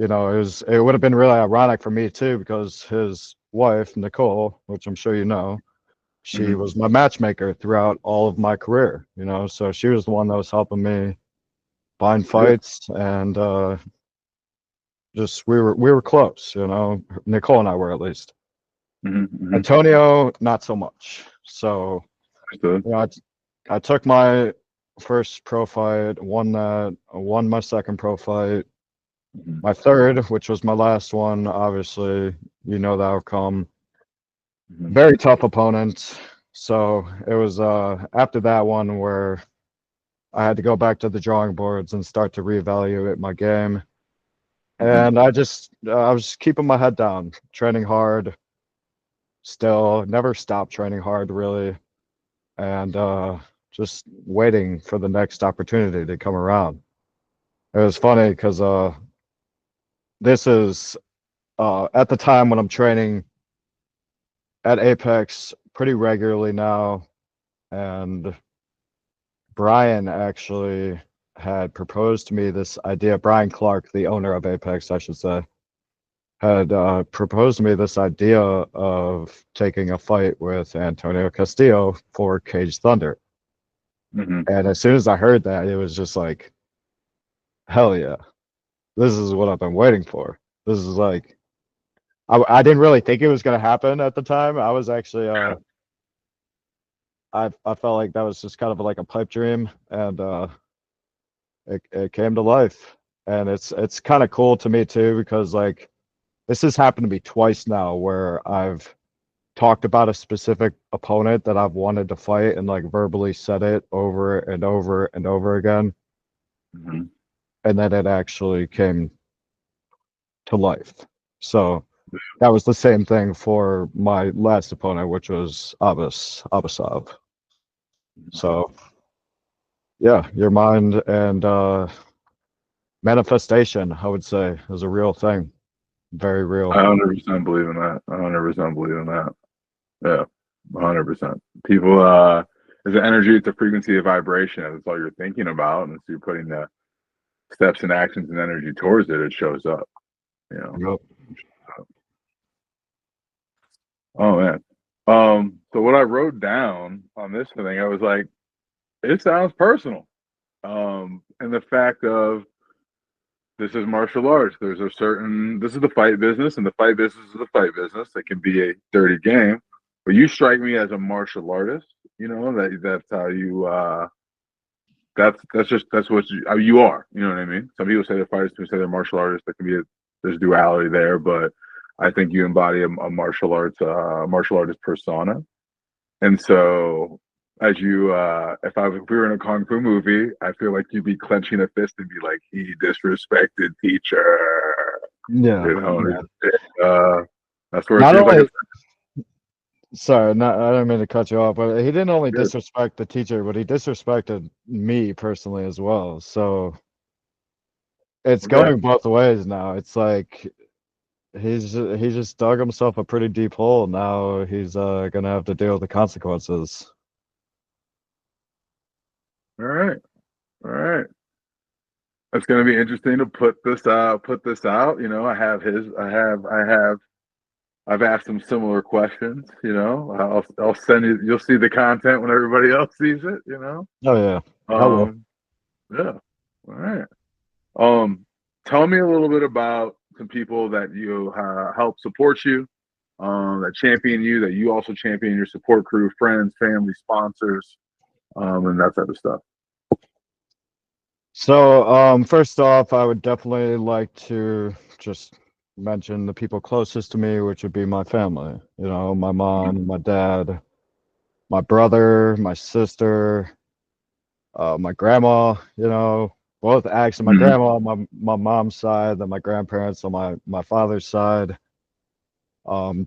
it would have been really ironic for me too, because his wife, Nicole, which I'm sure you know, she Hmm. was my matchmaker throughout all of my career, so she was the one that was helping me find Yeah. fights, and just we were close, Nicole and I were, at least. Hmm. Hmm. Antonio, not so much. So, Understood. I took my first pro fight, won that, won my second pro fight, Hmm. my third, which was my last one. Obviously, the outcome. Hmm. Very tough opponent. So it was after that one where I had to go back to the drawing boards and start to reevaluate my game. Hmm. And I was keeping my head down, training hard, still never stopped training hard really, and just waiting for the next opportunity to come around. It was funny because this is at the time when I'm training at Apex pretty regularly now, and Brian actually had proposed to me this idea. Brian Clark, the owner of Apex, I should say, had proposed to me this idea of taking a fight with Antonio Castillo for Cage Thunder. Hmm. And as soon as I heard that, it was just like, hell yeah, this is what I've been waiting for. This is like, I didn't really think it was going to happen at the time. I was actually, I felt like that was just kind of like a pipe dream, and it came to life. And it's kind of cool to me too, because like this has happened to me twice now where I've talked about a specific opponent that I've wanted to fight and like verbally said it over and over and over again, Hmm. and then it actually came to life. So that was the same thing for my last opponent, which was Abasov. So yeah, your mind and manifestation, I would say, is a real thing. Very real. I 100% believe in that. 100% believe in that. Yeah, 100%. People, it's an energy, it's a frequency of vibration. That's all you're thinking about, and so you're putting the steps and actions and energy towards it. It shows up. You know. Yep. Oh man. So what I wrote down on this thing, I was like, it sounds personal. And the fact of this is martial arts. There's a certain this is the fight business, and the fight business is the fight business. It can be a dirty game, but you strike me as a martial artist. You know that's how you. That's what you are. You know what I mean? Some people say they're fighters, some people say they're martial artists. There can be there's duality there, but I think you embody a martial artist persona. And so, as you, if we were in a kung fu movie, I feel like you'd be clenching a fist and be like, "He disrespected teacher," Yeah. you know. Yeah. That's where it Not seems like only, it's. sorry, not, I don't mean to cut you off, but he didn't only Good. disrespect the teacher, but he disrespected me personally as well. So it's Okay. going both ways now. It's like he just dug himself a pretty deep hole. Now he's gonna have to deal with the consequences. All right. All right. It's going to be interesting to put this out. Put this out. You know, I have his. I have. I've asked him similar questions. You know, I'll send you. You'll see the content when everybody else sees it. You know. Oh yeah, I will. Um. Yeah. All right. Um, Tell me a little bit about some people that you help support you, that champion you, that you also champion your support crew, friends, family, sponsors, and that type of stuff. So first off, I would definitely like to just mention the people closest to me, which would be my family. My mom, my dad, my brother, my sister, my grandma, both actually my Mm-hmm. grandma on my mom's side, then my grandparents on my father's side.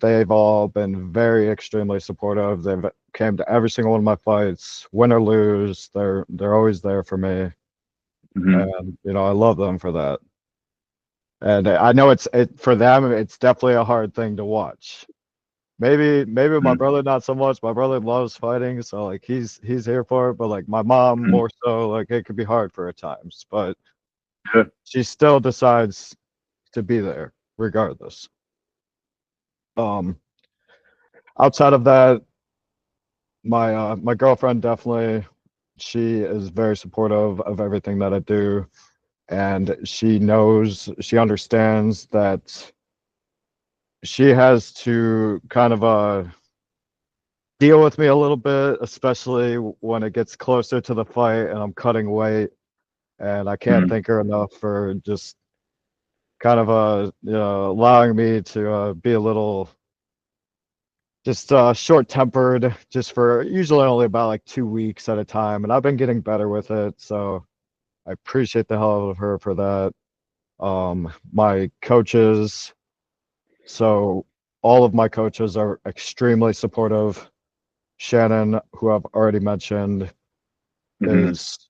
They've all been very extremely supportive. They've came to every single one of my fights, win or lose. They're always there for me, Mm-hmm. and I love them for that. And I know for them, it's definitely a hard thing to watch. Maybe my brother not so much. My brother loves fighting, so like he's here for it. But like my mom Mm-hmm. more so, like it could be hard for her at times. But Yeah. she still decides to be there regardless. Um, Outside of that, my girlfriend definitely, she is very supportive of everything that I do, and she understands that she has to kind of deal with me a little bit, especially when it gets closer to the fight and I'm cutting weight. And I can't Mhm. thank her enough for just kind of allowing me to be a little just short-tempered, just for usually only about like 2 weeks at a time, and I've been getting better with it, so I appreciate the hell out of her for that. My coaches, so all of my coaches are extremely supportive. Shannon, who I've already mentioned, Mhm. is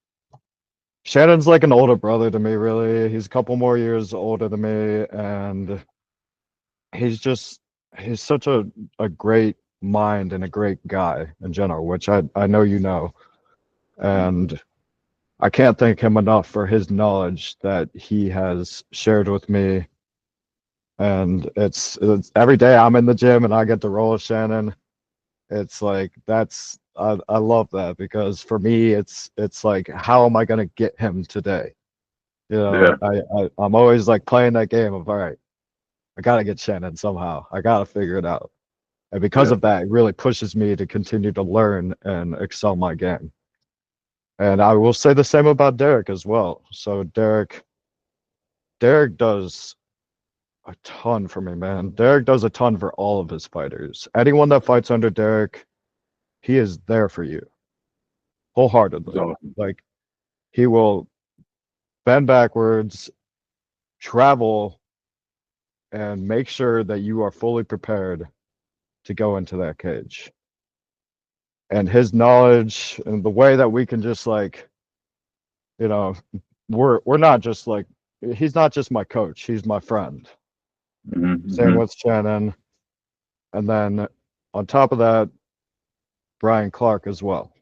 Shannon's like an older brother to me, really. He's a couple more years older than me, and he's just he's such a great mind and a great guy in general, which I know you know. And I can't thank him enough for his knowledge that he has shared with me. And it's every day I'm in the gym and I get to roll with Shannon. It's like I love that, because for me it's like, how am I gonna get him today? You Yeah. know, I'm always like playing that game of, all right, I gotta get Shannon somehow. I gotta figure it out. And because Yeah. of that, it really pushes me to continue to learn and excel my game. And I will say the same about Derek as well. So Derek does a ton for me, man. Derek does a ton for all of his fighters. Anyone that fights under Derek, he is there for you wholeheartedly. So Like, he will bend backwards, travel, and make sure that you are fully prepared to go into that cage. And his knowledge and the way that we can just like, you know, we're not just like, he's not just my coach, he's my friend. mhm. Same Mhm. with Shannon. And then on top of that, Brian Clark as well.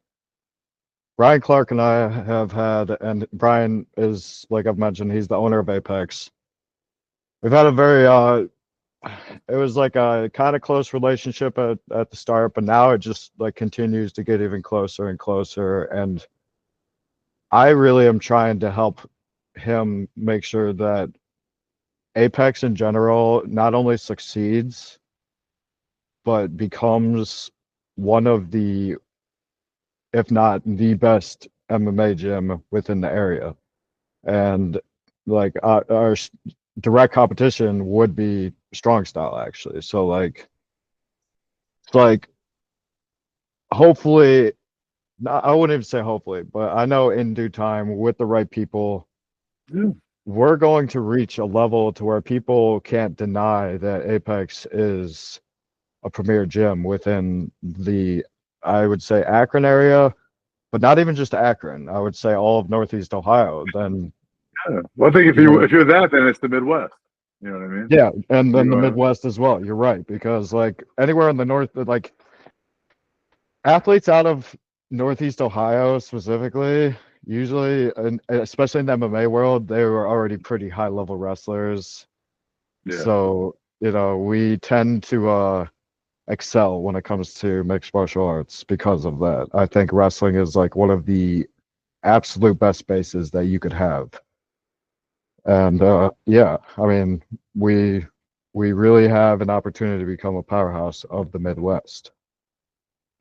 Brian Clark and I have had, and Brian is, like I've mentioned, he's the owner of Apex. We've had a very it was like a kind of close relationship at the start, but now it just like continues to get even closer and closer. And I really am trying to help him make sure that Apex in general not only succeeds, but becomes one of the, if not the best MMA gym within the area. And like our direct competition would be strong style, actually. So like, it's like, hopefully, I wouldn't even say hopefully, but I know in due time with the right people, Yeah. we're going to reach a level to where people can't deny that Apex is a premier gym within the, I would say, Akron area, but not even just Akron. I would say all of Northeast Ohio. Then, Yeah. Well, I think you know, if you're that, then it's the Midwest. You know what I mean? yeah, and then You the Midwest as well. You're right, because like anywhere in the north, like athletes out of Northeast Ohio specifically, usually, and especially in the MMA world, they were already pretty high level wrestlers. yeah. So, we tend to excel when it comes to mixed martial arts because of that. I think wrestling is like one of the absolute best bases that you could have. And yeah, I mean, we we really have an opportunity to become a powerhouse of the Midwest.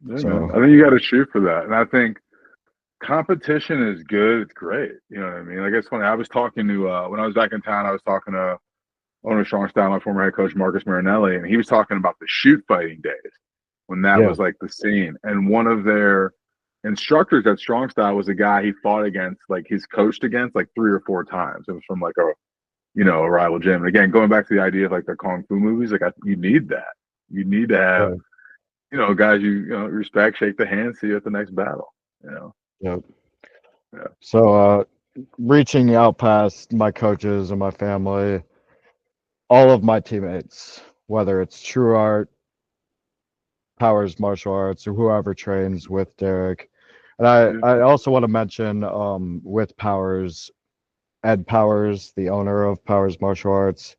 Yeah, man. So I think you got to shoot for that, and I think competition is good. It's great. You know what I mean? Like it's funny. I was talking to when I was back in town. I was talking to owner Strong Style, my former head coach Marcus Marinelli, and he was talking about the shoot fighting days when that yeah, was like the scene. And one of their instructors at Strong Style was a guy he fought against, like he's coached against like 3 or 4 times. It was from like a rival gym. And again, going back to the idea of like the kung fu movies, like you need that. You need to have yeah, guys respect, shake the hand, see you at the next battle. You know, yeah. yeah, So reaching out past my coaches and my family, all of my teammates, whether it's True Art, Powers Martial Arts, or whoever trains with Derek. And yeah, I also want to mention with Powers, Ed Powers, the owner of Powers Martial Arts.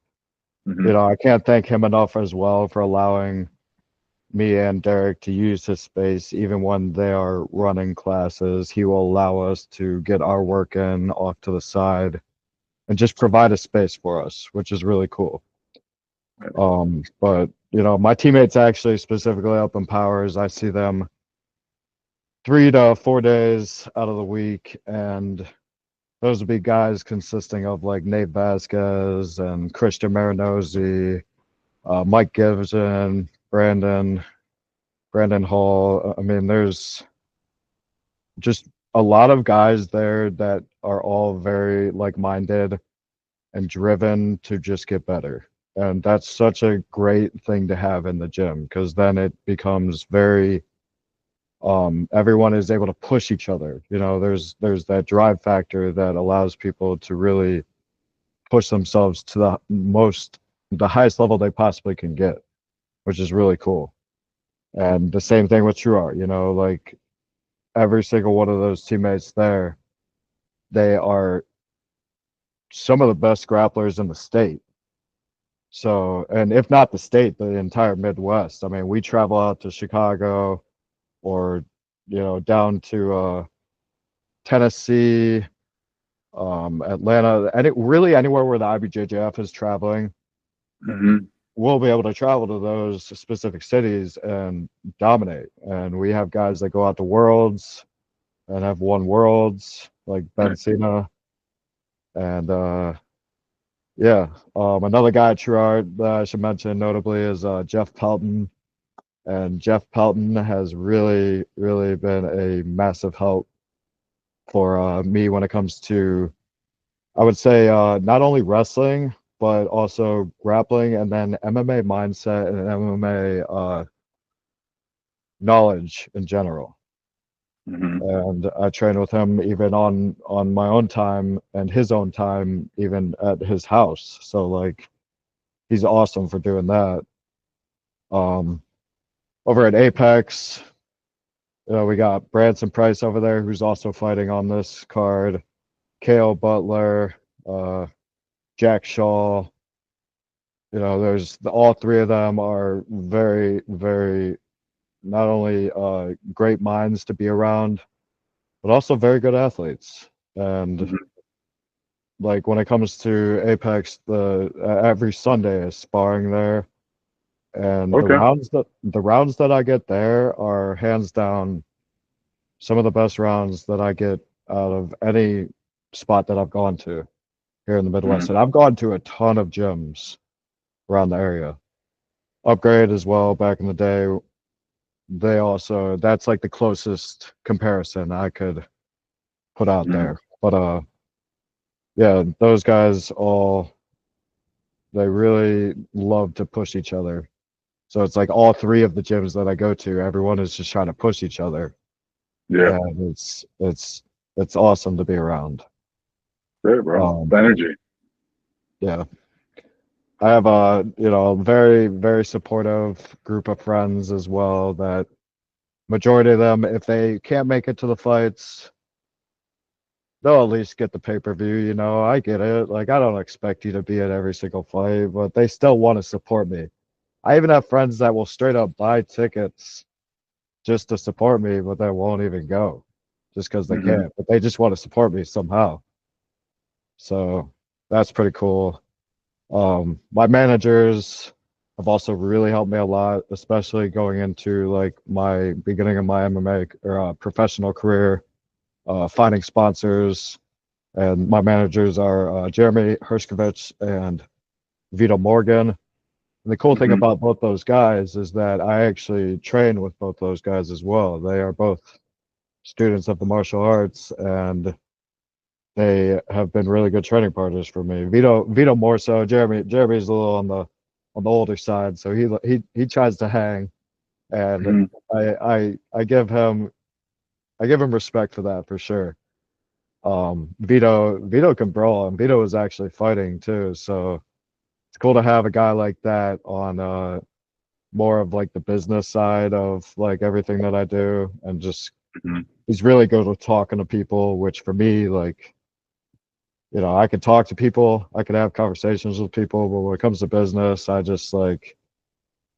Hmm. I can't thank him enough as well for allowing me and Derek to use his space even when they are running classes. He will allow us to get our work in off to the side and just provide a space for us, which is really cool. But my teammates actually specifically up in Powers, I see them 3 to 4 days out of the week, and those would be guys consisting of like Nate Vasquez and Christian Marinozzi, Mike Gibson, Brandon Hall. I mean, there's just a lot of guys there that are all very like-minded and driven to just get better. And that's such a great thing to have in the gym, because then it becomes very everyone is able to push each other. There's that drive factor that allows people to really push themselves to the highest level they possibly can get, which is really cool. And the same thing with True Art, like every single one of those teammates there, they are some of the best grapplers in the state. So, and if not the state, the entire Midwest. I mean, we travel out to Chicago or, down to Tennessee, Atlanta, really anywhere where the IBJJF is traveling, Hmm. we'll be able to travel to those specific cities and dominate. And we have guys that go out to Worlds and have won Worlds, like Ben Cena. And yeah, another guy at True that I should mention notably is Jeff Pelton. And Jeff Pelton has really, really been a massive help for me when it comes to, I would say, not only wrestling, but also grappling, and then MMA mindset and MMA knowledge in general. Hmm. And I train with him even on my own time and his own time, even at his house. So like, he's awesome for doing that. Um, Over at Apex, we got Branson Price over there, who's also fighting on this card. Kale Butler, uh, Jack Shaw. There's all three of them are very, very not only great minds to be around, but also very good athletes. And Hmm. like when it comes to Apex, the every Sunday is sparring there, and Okay. the rounds that I get there are hands down some of the best rounds that I get out of any spot that I've gone to here in the Midwest. Hmm. And I've gone to a ton of gyms around the area. Upgrade as well back in the day. That's like the closest comparison I could put out Hmm. there. But yeah, those guys all, they really love to push each other. So it's like all three of the gyms that I go to, everyone is just trying to push each other. Yeah. And it's awesome to be around. Great, bro. Um, The energy. yeah. I have a very, very supportive group of friends as well, that majority of them, if they can't make it to the fights, they'll at least get the pay-per-view. I get it. Like, I don't expect you to be at every single fight, but they still want to support me. I even have friends that will straight up buy tickets just to support me, but they won't even go just because they Hmm. can't. But they just want to support me somehow. So that's pretty cool. My managers have also really helped me a lot, especially going into like my beginning of my MMA or professional career, finding sponsors. And my managers are Jeremy Hershkovich and Vito Morgan. And the cool thing Hmm. about both those guys is that I actually train with both those guys as well. They are both students of the martial arts, and they have been really good training partners for me. Vito more so. Jeremy's a little on the older side, so he tries to hang, and Hmm. I give him respect for that for sure. Vito can brawl, and Vito was actually fighting too, so it's cool to have a guy like that on more of like the business side of like everything that I do, and just Hmm. he's really good with talking to people, which for me, like, I could talk to people, I could have conversations with people, but when it comes to business, I just like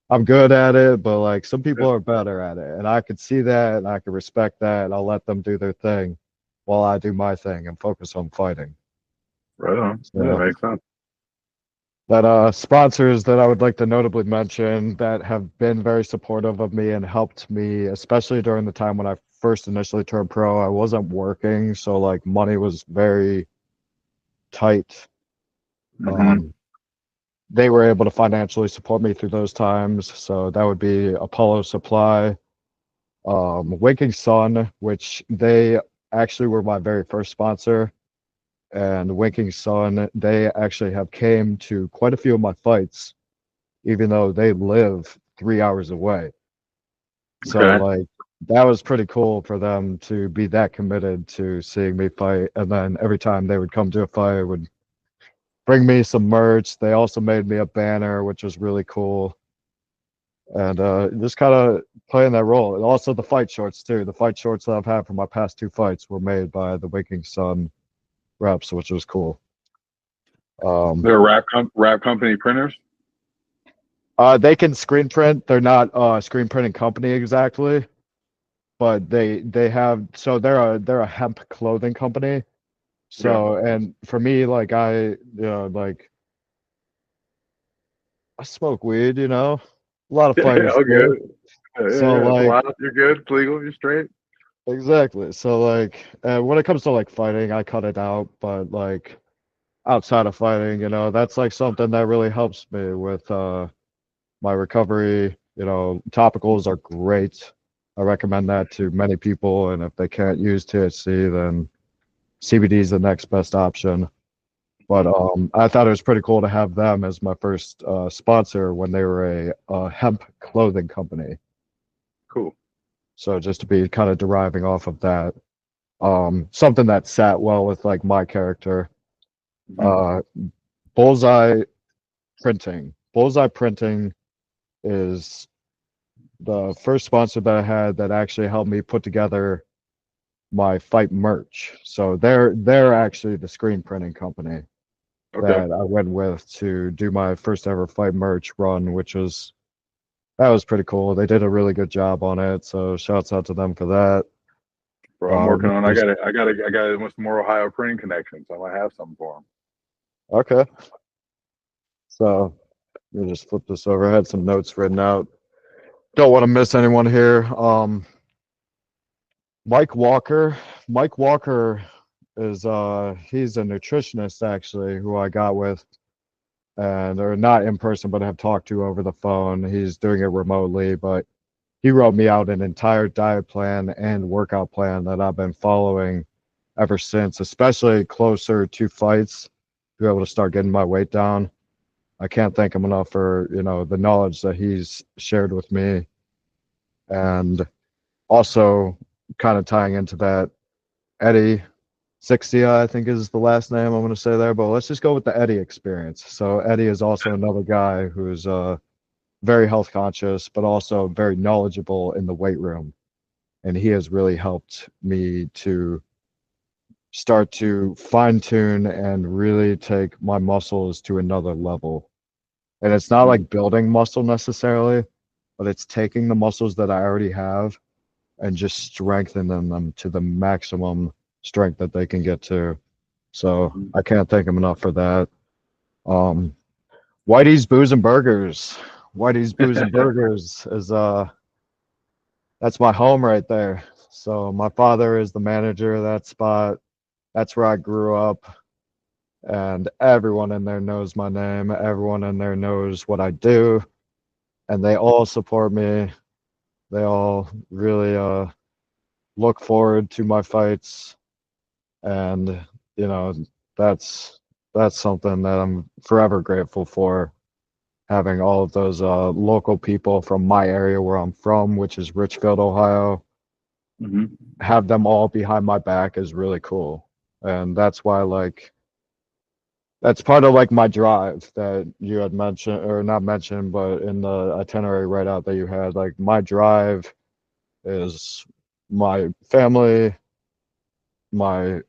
I'm good at it, but like some people Yeah. are better at it, and I could see that, and I could respect that, and I'll let them do their thing while I do my thing and focus on fighting. Right on. Yeah, So makes sense. that sponsors that I would like to notably mention that have been very supportive of me and helped me, especially during the time when I first initially turned pro. I wasn't working, so like money was very tight. Hmm. Um, they were able to financially support me through those times. So that would be Apollo Supply, Waking Sun, which they actually were my very first sponsor. And Waking Sun, they actually have came to quite a few of my fights, even though they live 3 hours away. So Okay. like that was pretty cool for them to be that committed to seeing me fight. And then every time they would come to a fight, would bring me some merch. They also made me a banner, which was really cool. And just kind of playing that role. And also the fight shorts too. The fight shorts that I've had for my past two fights were made by the Waking Sun reps, which was cool. They're wrap company printers. They can screen print. They're not a screen printing company exactly, but they have so they're a hemp clothing company. Okay. So and for me, like like I smoke weed, a lot of Yeah, fighters all do. good. Yeah, yeah, So yeah. It's like allowed. You're good. It's legal. You're straight. exactly. So like when it comes to like fighting, I cut it out, but like outside of fighting, that's like something that really helps me with my recovery. Topicals are great. I recommend that to many people, and if they can't use THC, then CBD is the next best option. But Mhm. I thought it was pretty cool to have them as my first sponsor when they were a hemp clothing company. Cool. So just to be kind of deriving off of that, something that sat well with like my character. Hmm. Uh, Bullseye Printing. Bullseye Printing is the first sponsor that I had that actually helped me put together my fight merch. So they're actually the screen printing company Okay. that I went with to do my first ever fight merch run, which was that was pretty cool. They did a really good job on it, so shouts out to them for that. Bro, I'm working Which on. I was got it. I got with some more Ohio printing connections. I might have something for them. okay. So let me just flip this over. I had some notes written out. Don't want to miss anyone here. Mike Walker. Mike Walker is he's a nutritionist actually who I got with and or not in person but have talked to over the phone. He's doing it remotely, but he wrote me out an entire diet plan and workout plan that I've been following ever since, especially closer to fights, to be able to start getting my weight down. I can't thank him enough for, the knowledge that he's shared with me. And also kind of tying into that, Eddie 60, I think is the last name I'm going to say there, but let's just go with the Eddie experience. So Eddie is also another guy who's very health conscious, but also very knowledgeable in the weight room. And he has really helped me to start to fine tune and really take my muscles to another level. And it's not Mhm. like building muscle necessarily, but it's taking the muscles that I already have and just strengthening them to the maximum strength that they can get to. So Mhm. I can't thank him enough for that. Um, Whitey's Booze and Burgers. Whitey's Booze and Burgers is that's my home right there. So my father is the manager of that spot. That's where I grew up, and everyone in there knows my name. Everyone in there knows what I do, and they all support me. They all really look forward to my fights, and you know that's that's something that I'm forever grateful for. Having all of those local people from my area where I'm from, which is Richfield, Ohio, Mhm. have them all behind my back is really cool. And that's why, like, that's part of like my drive that you had mentioned, or not mentioned, but in the itinerary write out that you had, like, my drive is my family, my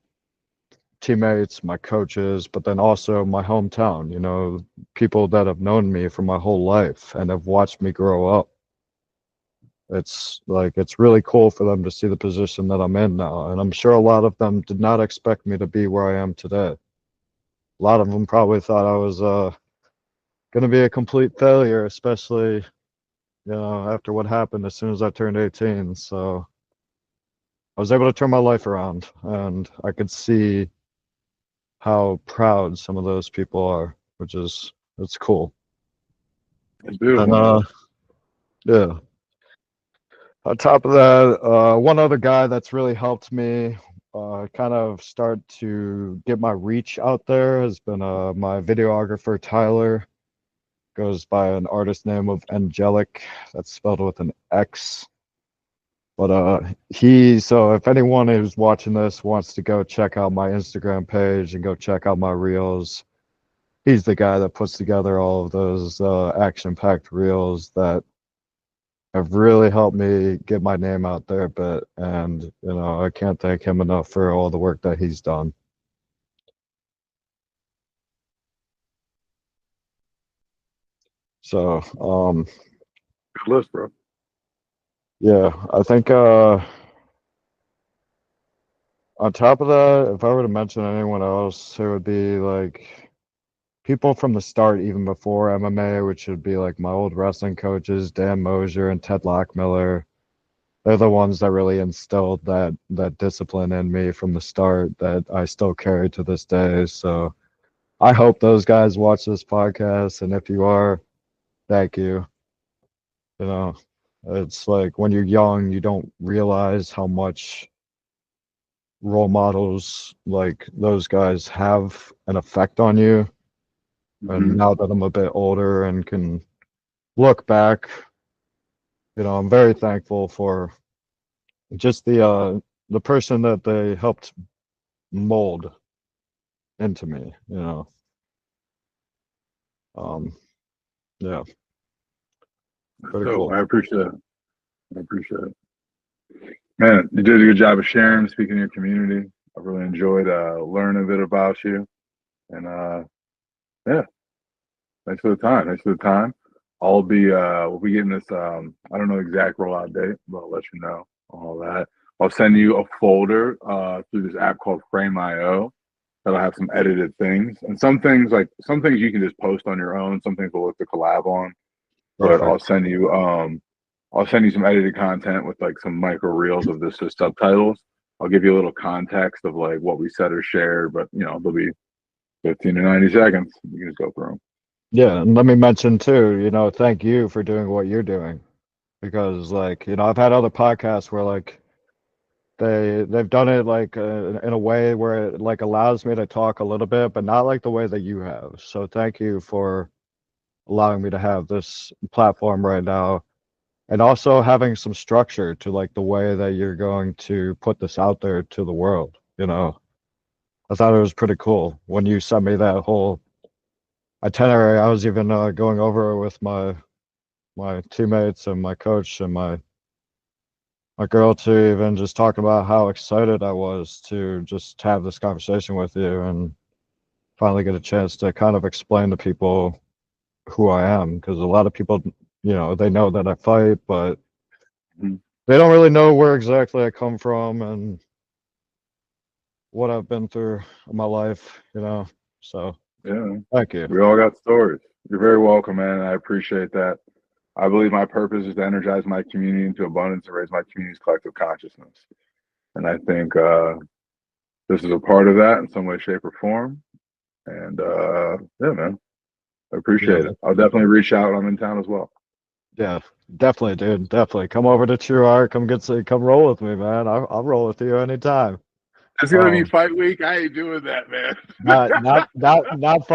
teammates, my coaches, but then also my hometown, people that have known me for my whole life and have watched me grow up. It's really cool for them to see the position that I'm in now. And I'm sure a lot of them did not expect me to be where I am today. A lot of them probably thought I was going to be a complete failure, especially, after what happened as soon as I turned 18. So I was able to turn my life around, and I could see how proud some of those people are, it's cool. It's And beautiful, man. yeah. On top of that, one other guy that's really helped me kind of start to get my reach out there has been my videographer, Tyler. Goes by an artist name of Angelic. That's spelled with an X. But so if anyone who's watching this wants to go check out my Instagram page and go check out my reels, he's the guy that puts together all of those action-packed reels that have really helped me get my name out there a bit. And, I can't thank him enough for all the work that he's done. So, Good list, bro. yeah, I think on top of that, if I were to mention anyone else, it would be like people from the start, even before MMA, which would be like my old wrestling coaches, Dan Mosier and Ted Lockmiller. They're the ones that really instilled that discipline in me from the start that I still carry to this day. So I hope those guys watch this podcast, and if you are, thank you. You know, it's like when you're young, you don't realize how much role models like those guys have an effect on you. And Mm-hmm. now that I'm a bit older and can look back, I'm very thankful for just the person that they helped mold into me. Um, yeah, pretty So cool. I appreciate it. I appreciate it. Man, you did a good job of sharing, speaking to your community. I really enjoyed learning a bit about you. And yeah, thanks for the time. Thanks for the time. We'll be getting this I don't know the exact rollout date, but I'll let you know all that. I'll send you a folder through this app called Frame.io that'll have some edited things. And some things you can just post on your own, some things we'll look to collab on. But Perfect. I'll send you some edited content with like some micro reels of this as subtitles. I'll give you a little context of like what we said or shared, but they'll be 15 to 90 seconds. You can just go through them. Yeah, and let me mention too, thank you for doing what you're doing because like, I've had other podcasts where like they've done it like in a way where it like allows me to talk a little bit, but not like the way that you have. So thank you for allowing me to have this platform right now and also having some structure to like the way that you're going to put this out there to the world. I thought it was pretty cool when you sent me that whole itinerary. I was even going over it with my teammates and my coach and my girl too, even just talking about how excited I was to just have this conversation with you and finally get a chance to kind of explain to people who I am. Because a lot of people, they know that I fight, but Mhm. they don't really know where exactly I come from and what I've been through in my life. So Yeah, thank you. we all got stories. You're very welcome, man. I appreciate that. I believe my purpose is to energize my community into abundance and raise my community's collective consciousness. And I think this is a part of that in some way, shape, or form. And yeah, man, I Yeah, appreciate it. I'll definitely reach out when I'm in town as well. yeah, definitely, dude. Definitely come over to True Art. Come roll with me, man. I'll roll with you anytime. It's gonna be Um, fight week. I ain't doing that, man. not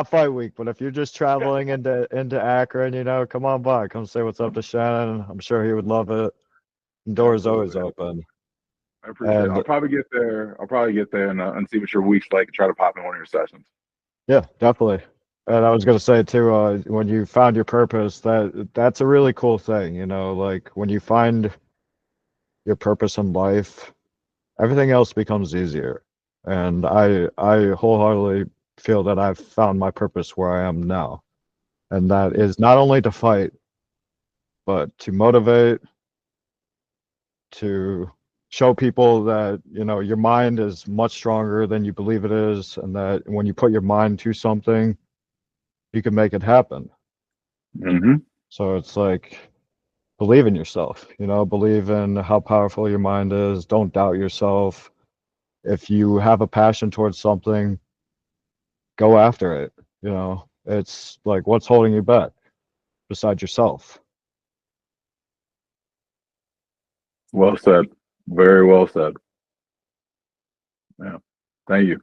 fight week, but if you're just traveling into Akron, come on by, come say what's up to Shannon. I'm sure he would love it. Doors always Absolutely. open. I appreciate it. And I'll probably get there and see what your week's like and try to pop in one of your sessions. yeah, definitely. And I was gonna say too, when you found your purpose, that's a really cool thing, like when you find your purpose in life, everything else becomes easier. And I wholeheartedly feel that I've found my purpose where I am now. And that is not only to fight, but to motivate, to show people that, you know, your mind is much stronger than you believe it is, and that when you put your mind to something, you can make it happen. Mm-hmm. So it's like, believe in yourself, you know, believe in how powerful your mind is. Don't doubt yourself. If you have a passion towards something, go after it. You know, it's like, what's holding you back besides yourself? Well said. Very well said. Yeah. Thank you.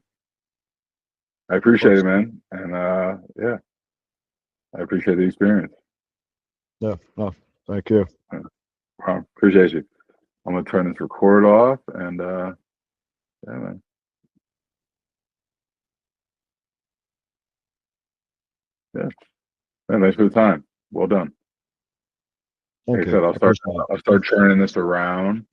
I Of appreciate course. it, man. And yeah, I appreciate the experience. Yeah, no, thank you. Appreciate you. I'm gonna turn this record off and yeah, man. Yeah. Man, thanks for the time. Well done. Thank Like I you. said, I appreciate it. I'll start turning this around.